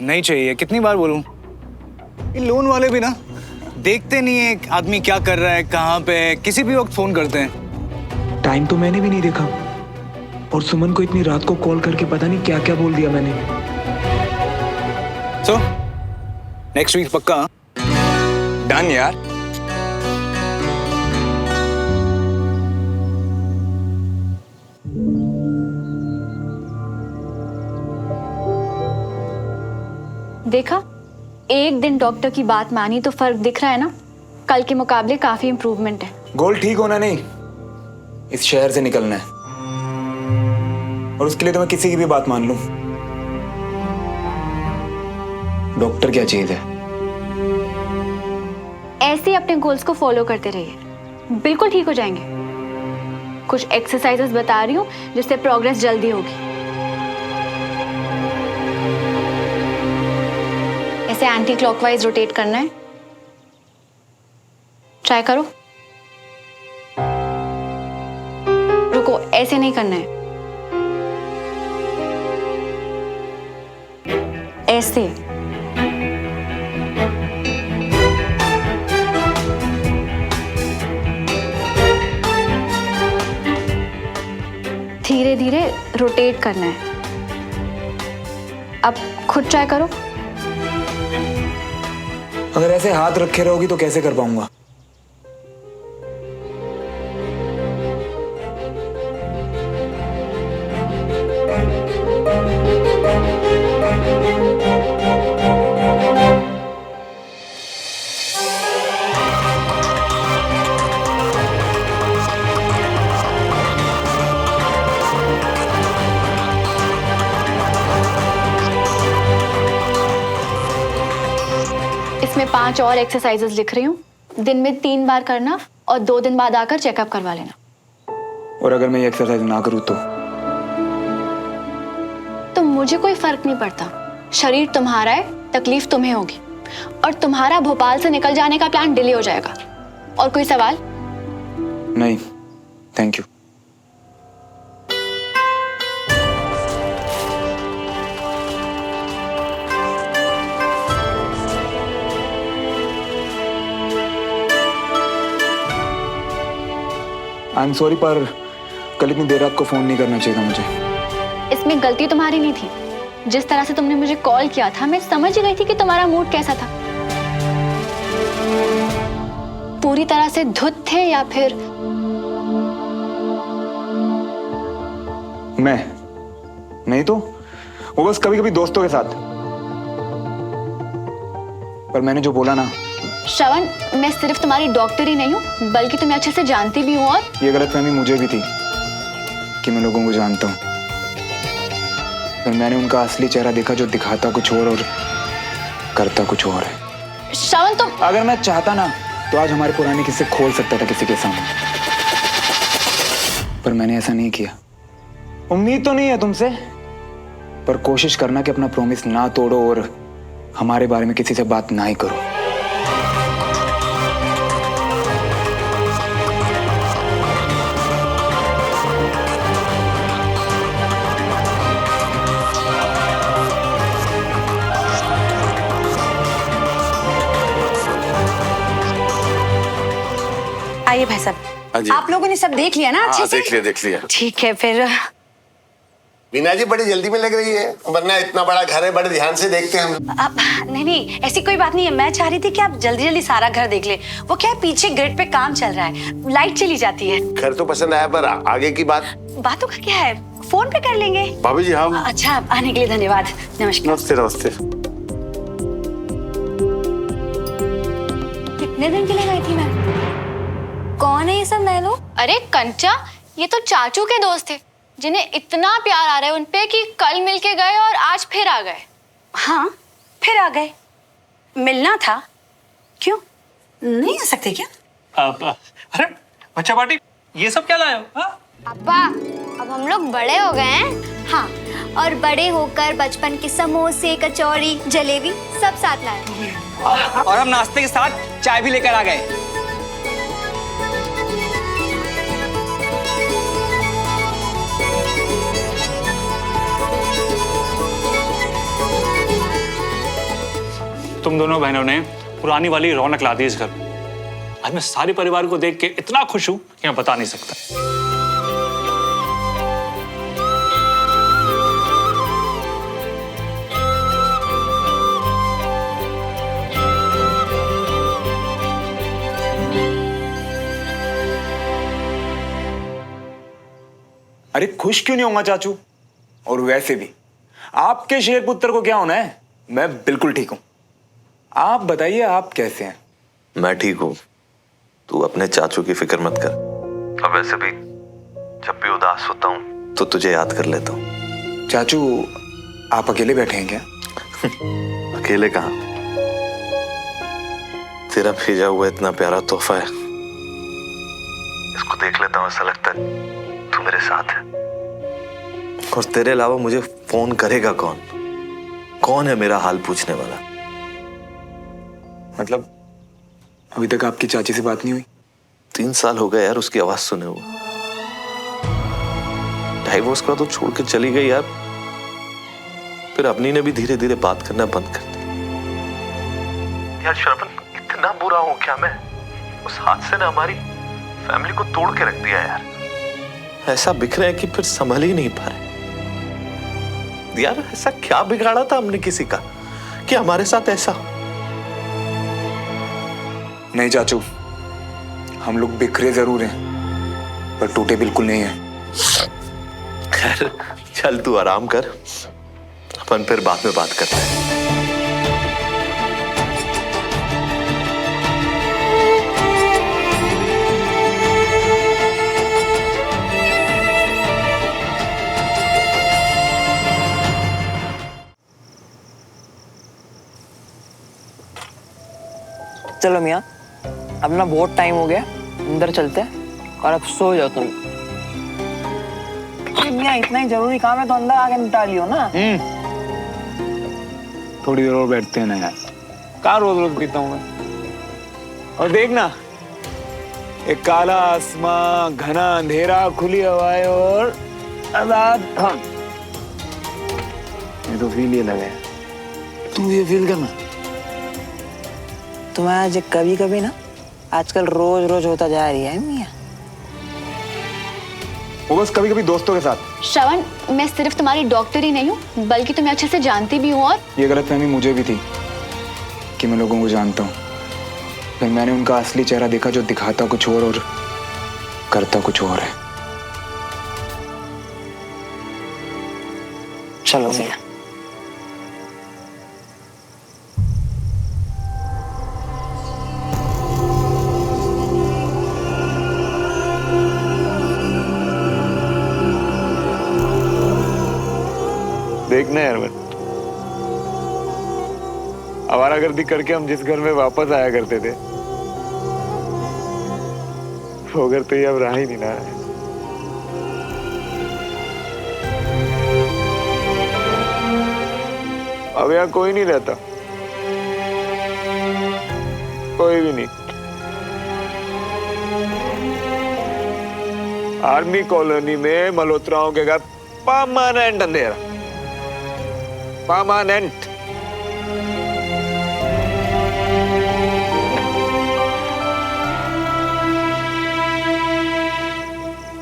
नहीं चाहिए, कितनी बार बोलूं? ये लोन वाले भी ना देखते नहीं है आदमी क्या कर रहा है, कहाँ पे है, किसी भी वक्त फोन करते हैं। टाइम तो मैंने भी नहीं देखा और सुमन को इतनी रात को कॉल करके पता नहीं क्या क्या बोल दिया मैंने। सो नेक्स्ट वीक पक्का? डन यार। देखा, एक दिन डॉक्टर की बात मानी तो फर्क दिख रहा है ना। कल के मुकाबले काफी इम्प्रूवमेंट है। गोल ठीक होना नहीं, इस शहर से निकलना है और उसके लिए तो मैं किसी की भी बात मान लूं। डॉक्टर क्या चीज है? ऐसे ही अपने गोल्स को फॉलो करते रहिए, बिल्कुल ठीक हो जाएंगे। कुछ एक्सरसाइजेस बता रही हूँ जिससे प्रोग्रेस जल्दी होगी। ऐसे एंटी क्लॉकवाइज रोटेट करना है, ट्राई करो। रुको, ऐसे नहीं करना है, ऐसे। धीरे धीरे रोटेट करना है। अब खुद ट्राई करो। अगर ऐसे हाथ रखे रहोगी तो कैसे कर पाऊंगा? इसमें 5 और एक्सरसाइजेस लिख रही हूँ। दिन में 3 बार करना और 2 दिन बाद आकर चेकअप करवा लेना। और अगर मैं ये एक्सरसाइज ना करूँ तो मुझे कोई फर्क नहीं पड़ता। शरीर तुम्हारा है, तकलीफ तुम्हें होगी और तुम्हारा भोपाल से निकल जाने का प्लान डिले हो जाएगा। और कोई सवाल? नहीं, thank you. I am sorry, पर कल इतनी देर रात को फोन नहीं करना चाहिए था मुझे। इसमें गलती तुम्हारी नहीं थी। जिस तरह से तुमने मुझे कॉल किया था, मैं समझ गई थी कि तुम्हारा मूड कैसा था। पूरी तरह से धुत थे या फिर? मैं नहीं तो वो बस कभी कभी दोस्तों के साथ। पर मैंने जो बोला ना, श्रवण, मैं सिर्फ तुम्हारी डॉक्टर ही नहीं हूँ बल्कि तुम्हें अच्छे से जानती भी हूँ। और ये गलतफहमी मुझे भी थी कि मैं लोगों को जानता हूँ, पर मैंने उनका असली चेहरा देखा जो दिखाता कुछ और करता कुछ और है। श्रवण, तुम अगर मैं चाहता ना तो आज हमारे पुराने किस्से खोल सकता था किसी के सामने, पर मैंने ऐसा नहीं किया। उम्मीद तो नहीं है तुमसे, पर कोशिश करना कि अपना प्रॉमिस ना तोड़ो और हमारे बारे में किसी से बात ना ही करो। आइए भाई साहब, आप लोगों ने सब देख लिया ना अच्छे से? देख लिया। ठीक है फिर। वीना जी बड़ी जल्दी में लग रही है, वरना इतना बड़ा घर है, बड़े ध्यान से देखते हैं हम। नहीं, ऐसी कोई बात नहीं है। मैं चाह रही थी कि आप जल्दी जल्दी सारा घर देख ले। वो क्या है, पीछे ग्रिड पे काम चल रहा है, लाइट चली जाती है। घर तो पसंद आया, पर आगे की बातों का क्या है, फोन पे कर लेंगे। भाभी जी हम। अच्छा, आने के लिए धन्यवाद। नमस्कार। नमस्ते नमस्ते। कितने दिन के लिए गई थी मैं? कौन है ये सब नए लोग? अरे कंचा, ये तो चाचू के दोस्त थे जिन्हें इतना प्यार आ रहा है उनपे कि कल मिलके गए और आज फिर आ गए। हाँ, फिर आ गए। मिलना था, क्यों नहीं आ सकते क्या? अरे बच्चा पार्टी, ये सब क्या लाए हो? पापा, अब हम लोग बड़े हो गए हैं, हाँ, और बड़े होकर बचपन के समोसे, कचौड़ी, जलेबी सब साथ लाए। और हम नाश्ते के साथ चाय भी लेकर आ गए। तुम दोनों बहनों ने पुरानी वाली रौनक ला दी इस घर में। आज मैं सारे परिवार को देख के इतना खुश हूं कि मैं बता नहीं सकता। अरे खुश क्यों नहीं होगा चाचू? और वैसे भी आपके शेर पुत्र को क्या होना है? मैं बिल्कुल ठीक हूं। आप बताइए, आप कैसे हैं? मैं ठीक हूं। तू अपने चाचू की फिक्र मत कर। और वैसे भी जब भी उदास होता हूं तो तुझे याद कर लेता हूं। चाचू, आप अकेले बैठे हैं क्या? अकेले कहां? तेरा भेजा हुआ इतना प्यारा तोहफा है, इसको देख लेता हूं, ऐसा लगता है तू मेरे साथ है। और तेरे अलावा मुझे फोन करेगा कौन? कौन है मेरा हाल पूछने वाला? मतलब अभी तक आपकी चाची से बात नहीं हुई? 3 साल हो गए यार उसकी आवाज सुने हुए। डाइवोर्स का तो छोड़ के चली गई यार। फिर अपनी ने भी धीरे धीरे बात करना बंद कर दिया। यार श्रवण, इतना बुरा हूं क्या मैं? उस हादसे ने हमारी फैमिली को तोड़ के रख दिया यार। ऐसा बिखरे हैं कि फिर संभल ही नहीं पा रहे। यार ऐसा क्या बिगाड़ा था हमने किसी का कि हमारे साथ ऐसा? नहीं चाचू, हम लोग बिखरे जरूर हैं पर टूटे बिल्कुल नहीं हैं। खैर चल तू आराम कर, अपन फिर बाद में बात करते हैं। चलो मियाँ, अब ना बहुत टाइम हो गया, अंदर चलते हैं और अब सो जाओ तुम। मियाँ इतना ही जरूरी काम है तो अंदर आके निपटा लियो ना। थोड़ी देर और बैठते हैं ना यार, कहाँ रोज रोज पीता हूँ मैं। और देखना, एक काला आसमां, घना अंधेरा, खुली हवाएं और आजाद हम। ये तो फील ये लगा है, तू ये फील करना। तुम्हारा जो कभी कभी ना आजकल रोज रोज होता जा रही है मियाँ। वो बस कभी कभी दोस्तों के साथ। श्रवण, मैं सिर्फ तुम्हारी डॉक्टर ही नहीं हूँ बल्कि तुम्हें अच्छे से जानती भी हूँ। और ये गलतफहमी मुझे भी थी कि मैं लोगों को जानता हूँ, फिर मैंने उनका असली चेहरा देखा जो दिखाता कुछ और करता कुछ और है। चलो मियाँ। देखना यार, आवारागर्दी करके हम जिस घर में वापस आया करते थे वो घर तो ये अब रहा ही नहीं ना। अब यहाँ कोई नहीं रहता, कोई भी नहीं। आर्मी कॉलोनी में मल्होत्राओं के घर परमानेंट अंधेरा, परमानेंट।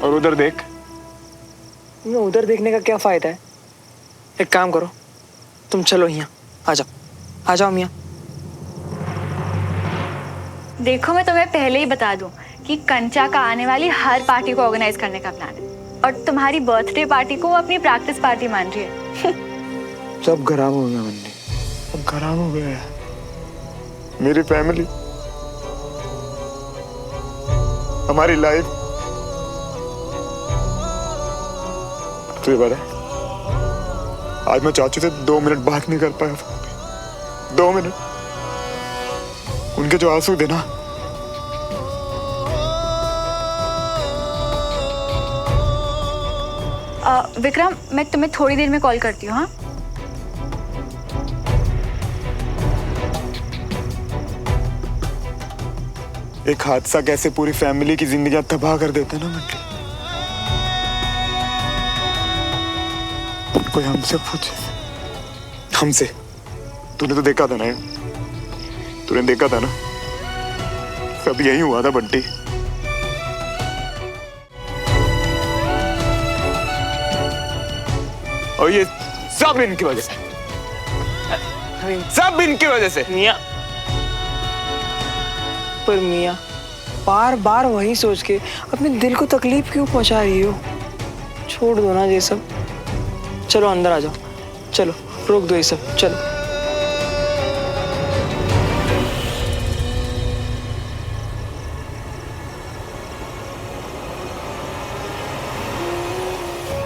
और उधर देख। उधर देखने का क्या फायदा है? एक काम करो, तुम चलो यहाँ, आ जाओ, आ जाओ मियाँ। देखो, मैं तुम्हें पहले ही बता दूं कि कंचा का आने वाली हर पार्टी को ऑर्गेनाइज करने का प्लान है और तुम्हारी बर्थडे पार्टी को वो अपनी प्रैक्टिस पार्टी मान रही है। सब खराब हो गया बंदी, सब खराब हो गया है। मेरी फैमिली, हमारी लाइफ। तुझे पता है, आज मैं चाचू से 2 मिनट बात नहीं कर पाया था। 2 मिनट। उनके जो आंसू थे ना, विक्रम, मैं तुम्हें थोड़ी देर में कॉल करती हूँ। हाँ, एक हादसा कैसे पूरी फैमिली की जिंदगी तबाह कर देता है ना बंटी। कोई हमसे पूछे, हमसे। तूने तो देखा था ना, तूने देखा था ना, सब यही हुआ था बंटी। और ये सब इनकी वजह से, सब इनकी वजह से। मियाँ, पर मियाँ बार बार वही सोच के अपने दिल को तकलीफ क्यों पहुंचा रही हो? छोड़ दो ना ये सब। चलो अंदर आ जाओ, चलो रोक दो ये सब, चलो।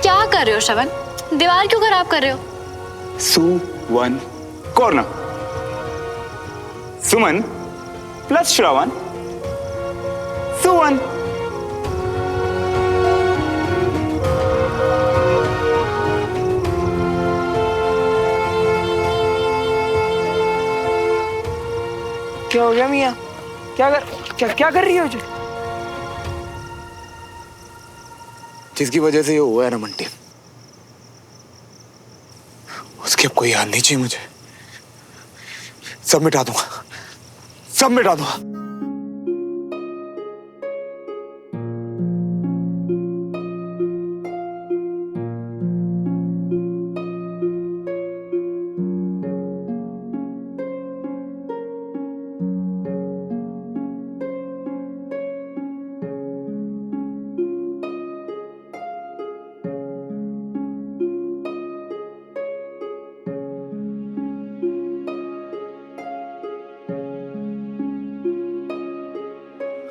क्या कर रहे हो श्रवण? दीवार क्यों खराब कर रहे हो? सुवन कॉर्नर, सुमन प्लस श्रवण, सुवन। क्या हो गया मियाँ? क्या कर रही हो जो? जिसकी वजह से ये हुआ है ना बंटी, उसकी अब कोई याद नहीं चाहिए मुझे। सब मिटा दूंगा, सब मिटा दूंगा।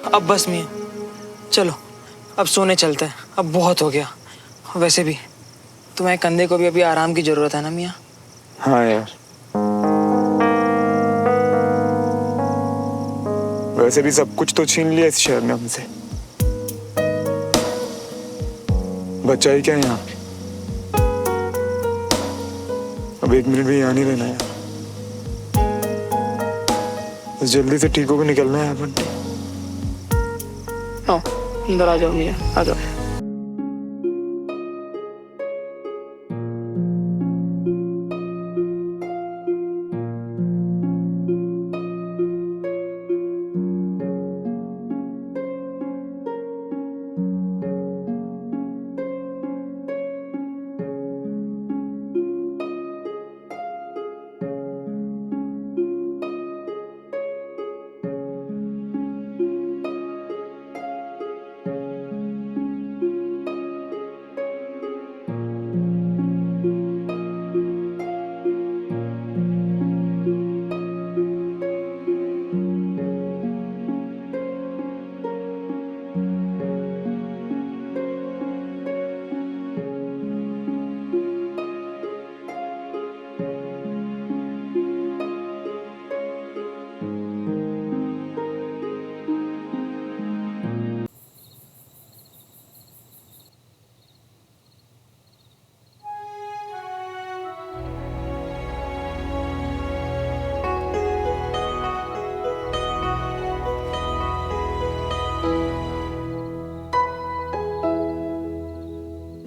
अब बस मियाँ, चलो अब सोने चलते हैं, अब बहुत हो गया। वैसे भी तुम्हारे कंधे को भी अभी आराम की जरूरत है ना मियाँ? हाँ यार, वैसे भी सब कुछ तो छीन लिया इस शहर ने हमसे। बच्चा ही क्या यहाँ, अब एक मिनट भी यहाँ नहीं रहना यार। बस जल्दी से ठीक होकर निकलना है बंटी। आओ अंदर आ जाओ मियाँ, आ जाओ।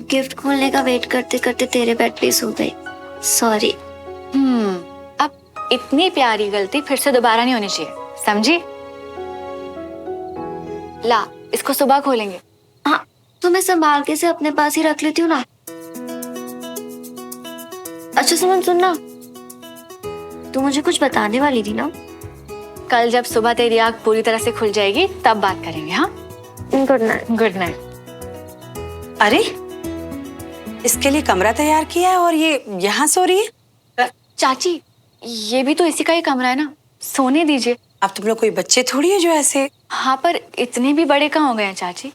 गिफ्ट खोलने का वेट करते करते तेरे बेड पे सो गई, सॉरी। अब इतनी प्यारी गलती फिर से दोबारा नहीं होनी चाहिए, समझी? ला, इसको सुबह खोलेंगे। हाँ, तो मैं संभाल के से अपने पास ही रख लेती हूँ ना। अच्छा सुमन, सुनना, तू मुझे कुछ बताने वाली थी ना? कल जब सुबह तेरी आँख पूरी तरह से खुल जाएगी तब बात करेंगे। हाँ, गुड नाइट। Good night. अरे, इसके लिए कमरा तैयार किया है और ये यहाँ सो रही है? चाची, ये भी तो इसी का ही कमरा है ना, सोने दीजिए। अब तुम लोग कोई बच्चे थोड़ी है जो ऐसे। हाँ, पर इतने भी बड़े कहाँ हो गए हैं चाची।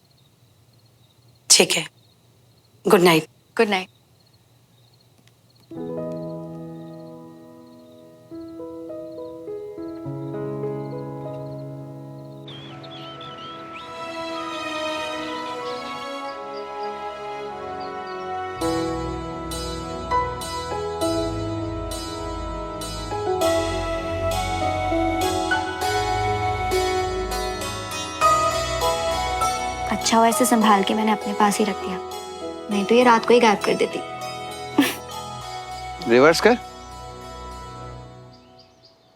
ठीक है, गुड नाइट। Good night. अच्छा हुआ इसे संभाल के मैंने अपने पास ही रख दिया, नहीं तो ये रात को ही गायब कर देती। रिवर्स कर।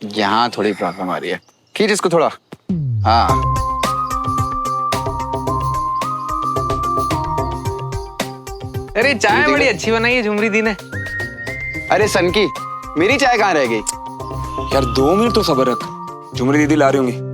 यहाँ थोड़ी प्रॉब्लम आ रही है, खींच इसको थोड़ा। हाँ अरे चाय बड़ी अच्छी बनाई है झुमरी दी ने। अरे सन की, मेरी चाय कहाँ रह गई यार? 2 मिनट तो सब्र रख, झुमरी दीदी ला रही होंगी।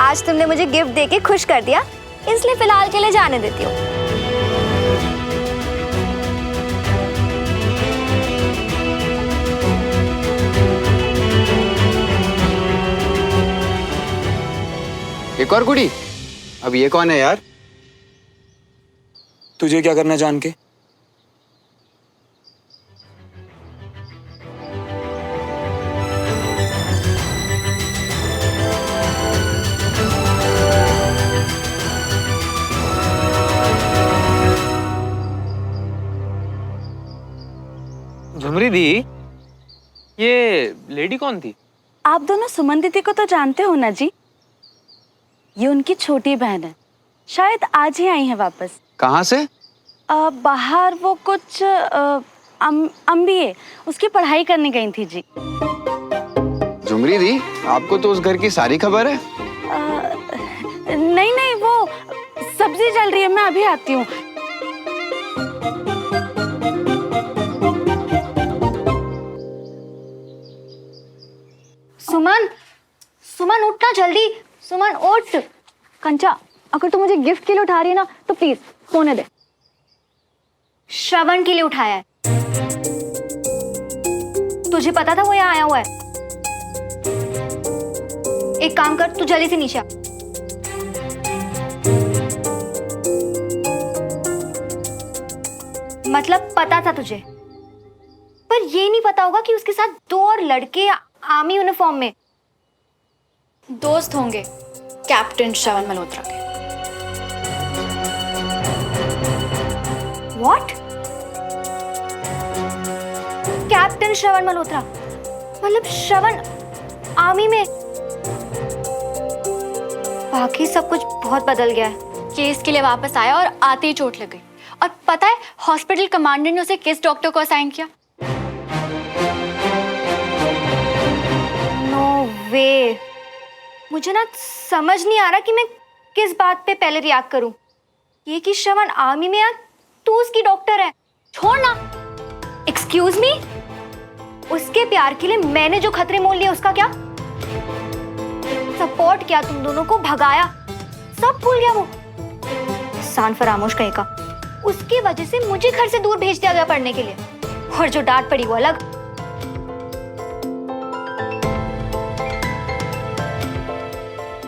आज तुमने मुझे गिफ्ट देके खुश कर दिया, इसलिए फिलहाल के लिए जाने देती हूँ। एक और कुड़ी? अब ये कौन है यार? तुझे क्या करना जान के? झुमरी दी, ये लेडी कौन थी? आप दोनों सुमन दीदी को तो जानते हो ना जी? ये उनकी छोटी बहन है, शायद आज ही आई है वापस। कहाँ से? बाहर वो कुछ MBA उसकी पढ़ाई करने गई थी जी। झुमरी दी, आपको तो उस घर की सारी खबर है? नहीं नहीं, वो सब्जी जल रही है, मैं अभी आती हूँ। सुमन, सुमन उठना जल्दी, सुमन उठ। कंचा, अगर तू मुझे गिफ्ट के लिए उठा रही है ना तो प्लीज सोने दे। श्रवण के लिए उठाया है। तुझे पता था वो यहाँ आया हुआ है? एक काम कर, तू जल्दी से नीचे आ। मतलब पता था तुझे, पर ये नहीं पता होगा कि उसके साथ 2 और लड़के आर्मी यूनिफॉर्म में दोस्त होंगे कैप्टन श्रवण मल्होत्रा के। व्हाट? कैप्टन श्रवण मल्होत्रा? मतलब श्रवण आर्मी में? बाकी सब कुछ बहुत बदल गया है। केस के लिए वापस आया और आते ही चोट लग गई। और पता है हॉस्पिटल कमांडेंट ने उसे किस डॉक्टर को असाइन किया? नो वे। मुझे ना समझ नहीं आ रहा कि मैं किस बात पे पहले रिएक्ट करूं। ये कि श्रवण आर्मी में है, तू उसकी डॉक्टर है। छोड़ ना। एक्सक्यूज मी, उसके प्यार के लिए मैंने जो खतरे मोल लिए उसका क्या? सपोर्ट किया तुम दोनों को, भगाया, सब भूल गया वो। सान फरामोश कहीं का। उसकी वजह से मुझे घर से दूर भेज दिया गया पढ़ने के लिए, और जो डांट पड़ी वो अलग।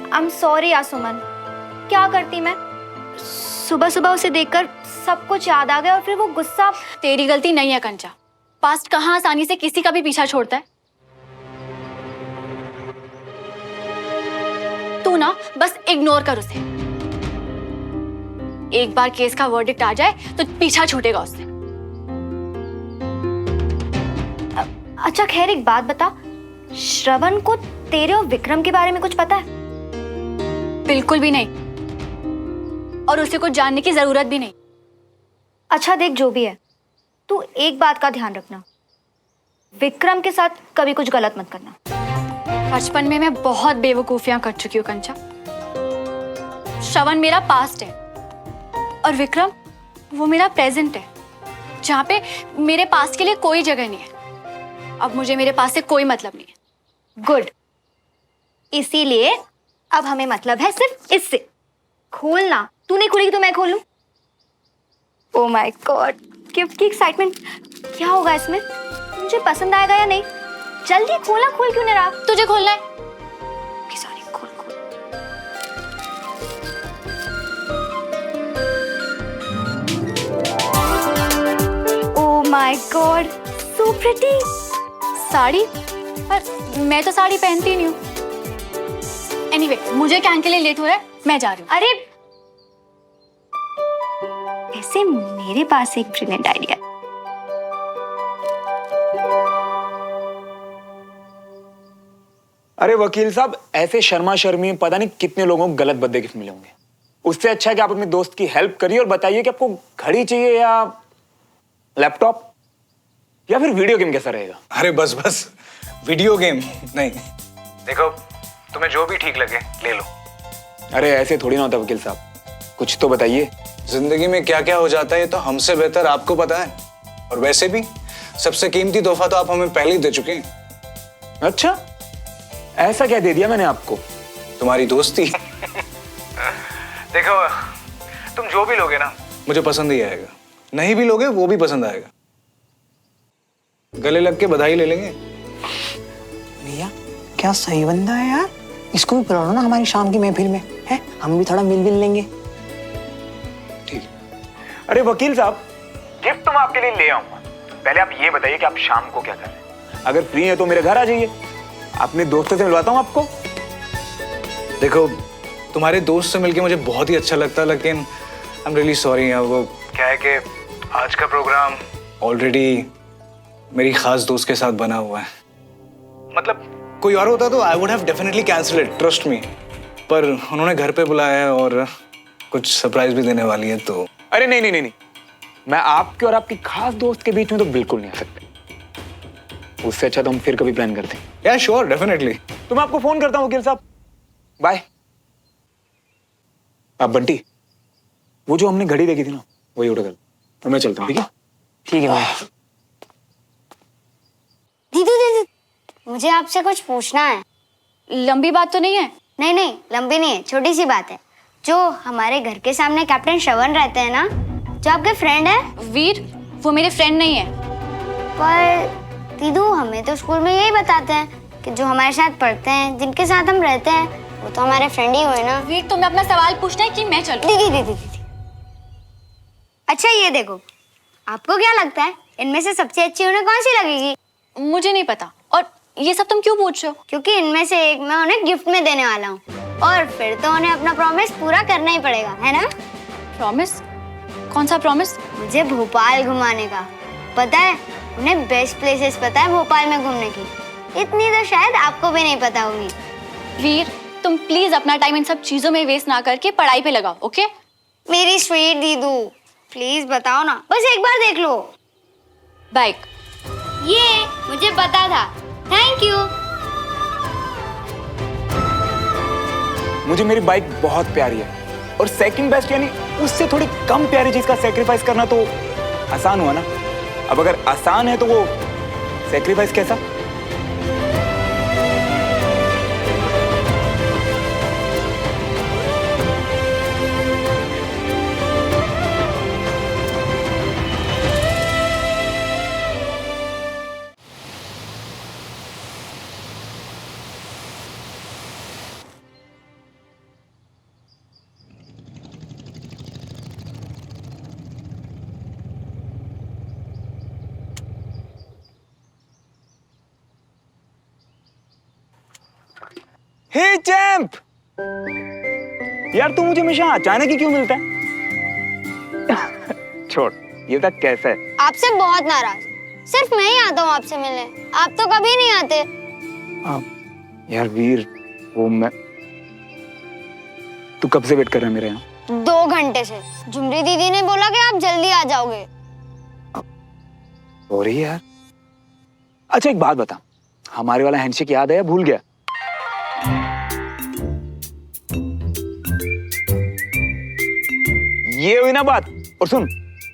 आई एम सॉरी आसुमन, क्या करती मैं? सुबह सुबह उसे देखकर सब कुछ याद आ गया और फिर वो गुस्सा। तेरी गलती नहीं है कंचा। पास्ट कहाँ आसानी से किसी का भी पीछा छोड़ता है। तू ना बस इग्नोर कर उसे। एक बार केस का वर्डिक्ट आ जाए तो पीछा छूटेगा उससे। अच्छा खैर, एक बात बता, श्रवण को तेरे और विक्रम के बारे में कुछ पता है? बिल्कुल भी नहीं, और उसे कुछ जानने की जरूरत भी नहीं। अच्छा देख, जो भी है, तू एक बात का ध्यान रखना, विक्रम के साथ कभी कुछ गलत मत करना। बचपन में मैं बहुत बेवकूफियां कर चुकी हूँ कंचा। श्रवण मेरा पास्ट है और विक्रम वो मेरा प्रेजेंट है, जहाँ पे मेरे पास्ट के लिए कोई जगह नहीं है। अब मुझे मेरे पास से कोई मतलब नहीं है। गुड, इसीलिए अब हमें मतलब है सिर्फ इससे। खोलना, तू नहीं खोलेगी तो मैं खोलूं? ओह माय गॉड, गिफ्ट की एक्साइटमेंट। क्या होगा इसमें? मुझे पसंद आएगा या नहीं? जल्दी खोलना, खोल क्यों नहीं रहा? तुझे खोलना है? सॉरी, खोल खोल। Oh my God, so pretty. Sari? पर मैं तो साड़ी पहनती ही नहीं हूँ। एनीवे, मुझे कैंप के लिए लेट हो रहा है, मैं जा रही हूँ। अरे ऐसे मेरे पास एक ब्रिलियंट आइडिया। अरे वकील साहब, ऐसे शर्मा शर्मी पता नहीं कितने लोगों को गलत बर्थडे गिफ्ट मिले होंगे। उससे अच्छा है कि आप अपने दोस्त की हेल्प करिए और बताइए कि आपको घड़ी चाहिए या लैपटॉप या फिर वीडियो गेम कैसा रहेगा। अरे बस बस, वीडियो गेम नहीं। देखो, तुम्हें जो भी ठीक लगे ले लो। अरे ऐसे थोड़ी ना होता वकील साहब, कुछ तो बताइए। जिंदगी में क्या क्या हो जाता है ये तो हमसे बेहतर आपको पता है। और वैसे भी सबसे कीमती तोहफा तो आप हमें पहले ही दे चुके हैं। अच्छा, ऐसा क्या दे दिया मैंने आपको? तुम्हारी दोस्ती। देखो, तुम जो भी लोगे ना मुझे पसंद ही आएगा, नहीं भी लोगे वो भी पसंद आएगा। गले लग के बधाई ले लेंगे। भैया क्या सही बंदा है यार, इसको भी बुलाओ ना हमारी शाम की महफिल में, है हम भी थोड़ा मिल लेंगे। ठीक। अरे वकील साहब, गिफ्ट तो मैं आपके लिए ले आऊंगा, पहले आप ये बताइए कि आप शाम को क्या कर रहे हैं। अगर फ्री है तो मेरे घर आ जाइए, अपने दोस्तों से मिलवाता हूँ आपको। देखो, तुम्हारे दोस्त से मिलके मुझे बहुत ही अच्छा लगता है, लेकिन आई एम रियली सॉरी यार। वो क्या है कि आज का प्रोग्राम ऑलरेडी मेरी खास दोस्त के साथ बना हुआ है। मतलब कोई और होता तो I would have definitely cancel it, trust me. पर उन्होंने घर पे बुलाया है और कुछ सरप्राइज भी देने वाली है तो। अरे नहीं नहीं नहीं नहीं, मैं आपके और आपकी खास दोस्त के बीच में तो बिल्कुल नहीं आ सकते। उससे अच्छा तो हम फिर कभी प्लान करते हैं। या श्योर, डेफिनेटली। तो मैं आपको फोन करता हूँ वकील साहब, बाय। अब बंटी, वो जो हमने घड़ी देखी थी ना वही ऑर्डर कर, और मैं चलता हूँ। ठीक है? ठीक है भाई। दीदी, मुझे आपसे कुछ पूछना है। लंबी बात तो नहीं है? नहीं नहीं, लंबी नहीं है, छोटी सी बात है। जो हमारे घर के सामने कैप्टन श्रवण रहते हैं ना, जो आपके फ्रेंड है। वीर, वो मेरे फ्रेंड नहीं है। पर दीदू, हमें तो स्कूल में यही बताते हैं कि जो हमारे साथ पढ़ते हैं, जिनके साथ हम रहते हैं, वो तो हमारे फ्रेंड ही हुए ना। वीर, तुम्हें अपना सवाल पूछना है कि मैं चलूं? दीदी। अच्छा ये देखो, आपको क्या लगता है इनमें से सबसे अच्छी उन्हें कौन सी लगेगी? मुझे नहीं पता। और ये सब तुम क्यों पूछ रहे हो? क्योंकि इनमें से एक मैं उन्हें गिफ्ट में देने वाला हूँ, और फिर तो उन्हें अपना प्रॉमिस पूरा करना ही पड़ेगा, है ना? प्रॉमिस? कौन सा प्रॉमिस? मुझे भोपाल घुमाने का। पता है, उन्हें बेस्ट प्लेसेस पता है भोपाल में घूमने की, इतनी तो शायद आपको भी नहीं पता होगी। वीर, तुम प्लीज अपना टाइम इन सब चीजों में वेस्ट ना करके पढ़ाई पे लगाओ, ओके? मेरी स्वीट दीदू, प्लीज बताओ ना, बस एक बार देख लो। बाइक। ये मुझे पता था, थैंक यू। मुझे मेरी बाइक बहुत प्यारी है, और सेकंड बेस्ट यानी उससे थोड़ी कम प्यारी चीज का सैक्रिफाइस करना तो आसान हुआ ना। अब अगर आसान है तो वो सैक्रिफाइस कैसा? हे चैंप, यार तू मुझे हमेशा अचानक ही क्यों मिलता है? छोड़, ये तक कैसा है? आपसे बहुत नाराज, सिर्फ मैं ही आता हूँ आपसे मिलने, आप तो कभी नहीं आते। यार वीर, वो मैं, तू कब से वेट कर रहा है मेरे यहाँ? 2 घंटे से। झुमरी दीदी ने बोला कि आप जल्दी आ जाओगे। हो रही है यार। अच्छा एक बात बता, हमारे वाला हैंडशेक याद है या भूल गया? ये हुई ना बात। और सुन,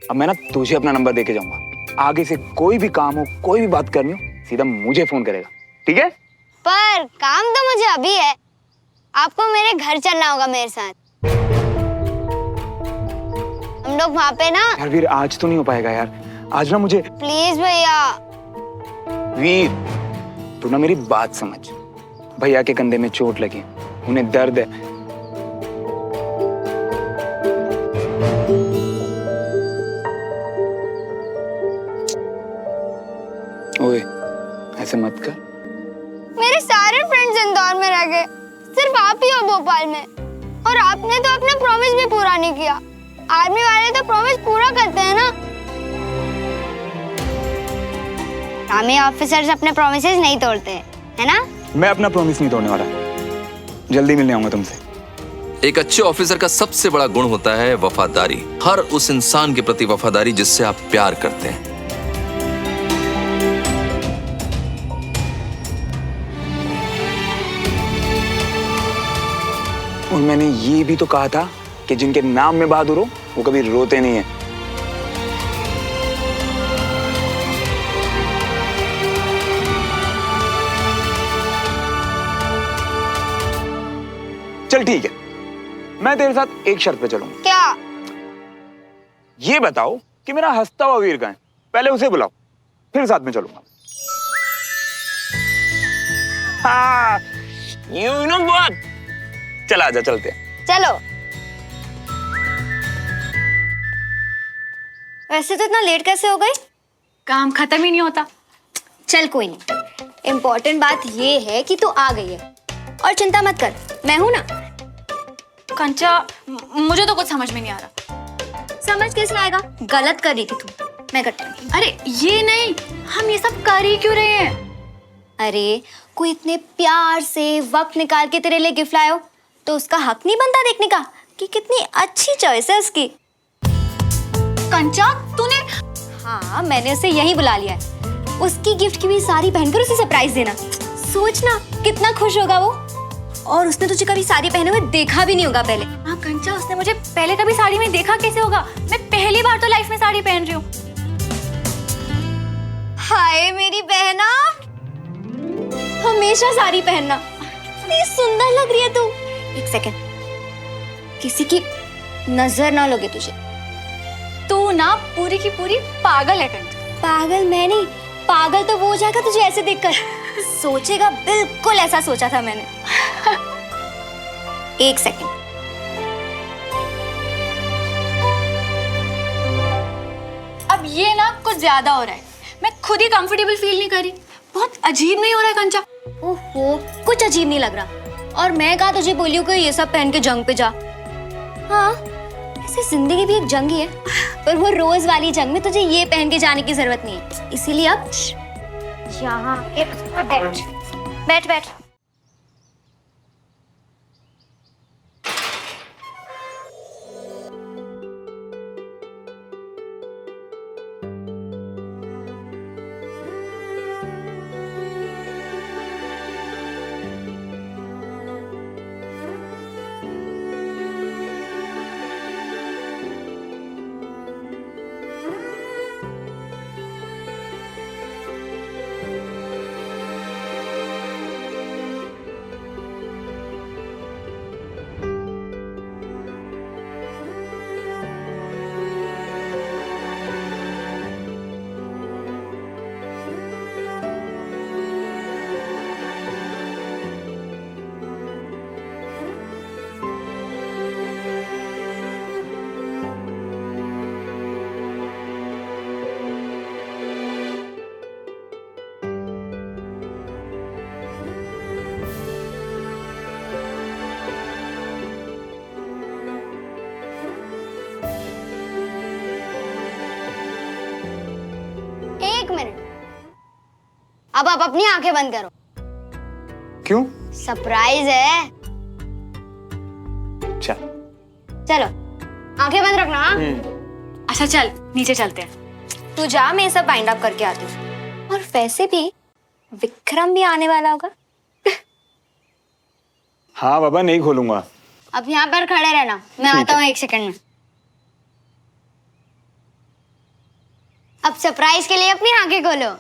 अब मैं ना तुझे अपना नंबर देके जाऊंगा, आगे से कोई भी काम हो, कोई भी बात करनी हो, सीधा मुझे फोन करेगा, ठीक है? पर काम तो मुझे अभी है, आपको मेरे घर चलना होगा मेरे साथ। हम लोग वहाँ पे ना। यार वीर, आज तो नहीं हो पाएगा यार, आज ना मुझे। प्लीज भैया। वीर, तू ना मेरी बात समझ। भैया के कंधे में चोट लगी, उन्हें दर्द है। सारे फ्रेंड्स इंदौर में रह गए, सिर्फ आप ही हो भोपाल में। और आपने तो अपना प्रॉमिस भी पूरा नहीं किया। आर्मी वाले तो प्रॉमिस पूरा करते हैं ना। आर्मी ऑफिसर्स अपने प्रॉमिसेस नहीं तोड़ते, है ना? मैं अपना प्रॉमिस नहीं तोड़ने वाला। जल्दी मिलने आऊंगा तुमसे। एक अच्छे ऑफिसर का सबसे बड़ा गुण होता है वफादारी। हर उस इंसान के प्रति वफादारी जिससे आप प्यार करते हैं। और मैंने ये भी तो कहा था कि जिनके नाम में बहादुर हो वो कभी रोते नहीं है। चल ठीक है, मैं तेरे साथ एक शर्त पे चलूंगा। क्या? ये बताओ कि मेरा हंसता हुआ वीर कहाँ है? पहले उसे बुलाओ, फिर साथ में चलूंगा। हाँ, you know what? चल आजा, चलते हैं। चलो। वैसे तो इतना लेट कैसे हो गई? काम खत्म ही नहीं होता। चल कोई नहीं, इम्पोर्टेंट बात ये है कि तू आ गई है और चिंता मत कर, मैं हूं ना। कंचा, मुझे तो कुछ समझ में नहीं आ रहा। समझ कैसे आएगा? गलत कर रही थी तू, मैं करती हूँ। अरे ये नहीं, हम ये सब कर ही क्यों रहे हैं? अरे कोई इतने प्यार से वक्त निकाल के तेरे लिए गिफ्ट लाया हो तो उसका हक नहीं बनता देखने का कि कितनी अच्छी चॉइस है उसकी। कंचा तूने? हाँ, मैंने उसे यही बुला लिया है। उसकी गिफ्ट की भी साड़ी पहनकर उसे सरप्राइज देना। सोचना कितना खुश होगा वो। और उसने तुझे कभी साड़ी पहने हुए देखा भी नहीं होगा पहले। हाँ कंचा, उसने मुझे पहले कभी साड़ी में देखा कैसे होगा? मैं पहली बार तो लाइफ में साड़ी पहन रही हूँ। हाय मेरी बहना, हमेशा साड़ी पहनना। इतनी सुंदर लग रही है तू। एक सेकंड, किसी की नजर ना लगे तुझे। तू ना पूरी की पूरी पागल है कंचा। पागल मैं नहीं, पागल तो वो हो जाएगा तुझे ऐसे देखकर। सोचेगा बिल्कुल ऐसा सोचा था मैंने। एक सेकंड, अब ये ना कुछ ज्यादा हो रहा है। मैं खुद ही कंफर्टेबल फील नहीं कर रही। बहुत अजीब नहीं हो रहा है कंचा? ओहो, कुछ अजीब नहीं लग रहा। और मैं कहा तुझे बोली हूँ कि ये सब पहन के जंग पे जा। हाँ, ऐसे जिंदगी भी एक जंग ही है, पर वो रोज वाली जंग में तुझे ये पहन के जाने की जरूरत नहीं है। इसीलिए अब यहाँ बैठ बैठ। अब आप अपनी आंखें बंद करो। क्यों? सरप्राइज है। चल। चलो, आंखें बंद रखना। अच्छा चल, नीचे चलते हैं। तू जा, मैं सब बाइंड अप करके आती हूँ। और वैसे भी विक्रम भी आने वाला होगा। हाँ बाबा, नहीं खोलूंगा। अब यहाँ पर खड़े रहना, मैं आता हूँ 1 सेकंड में। अब सरप्राइज के लिए अपनी आंखें खोलो।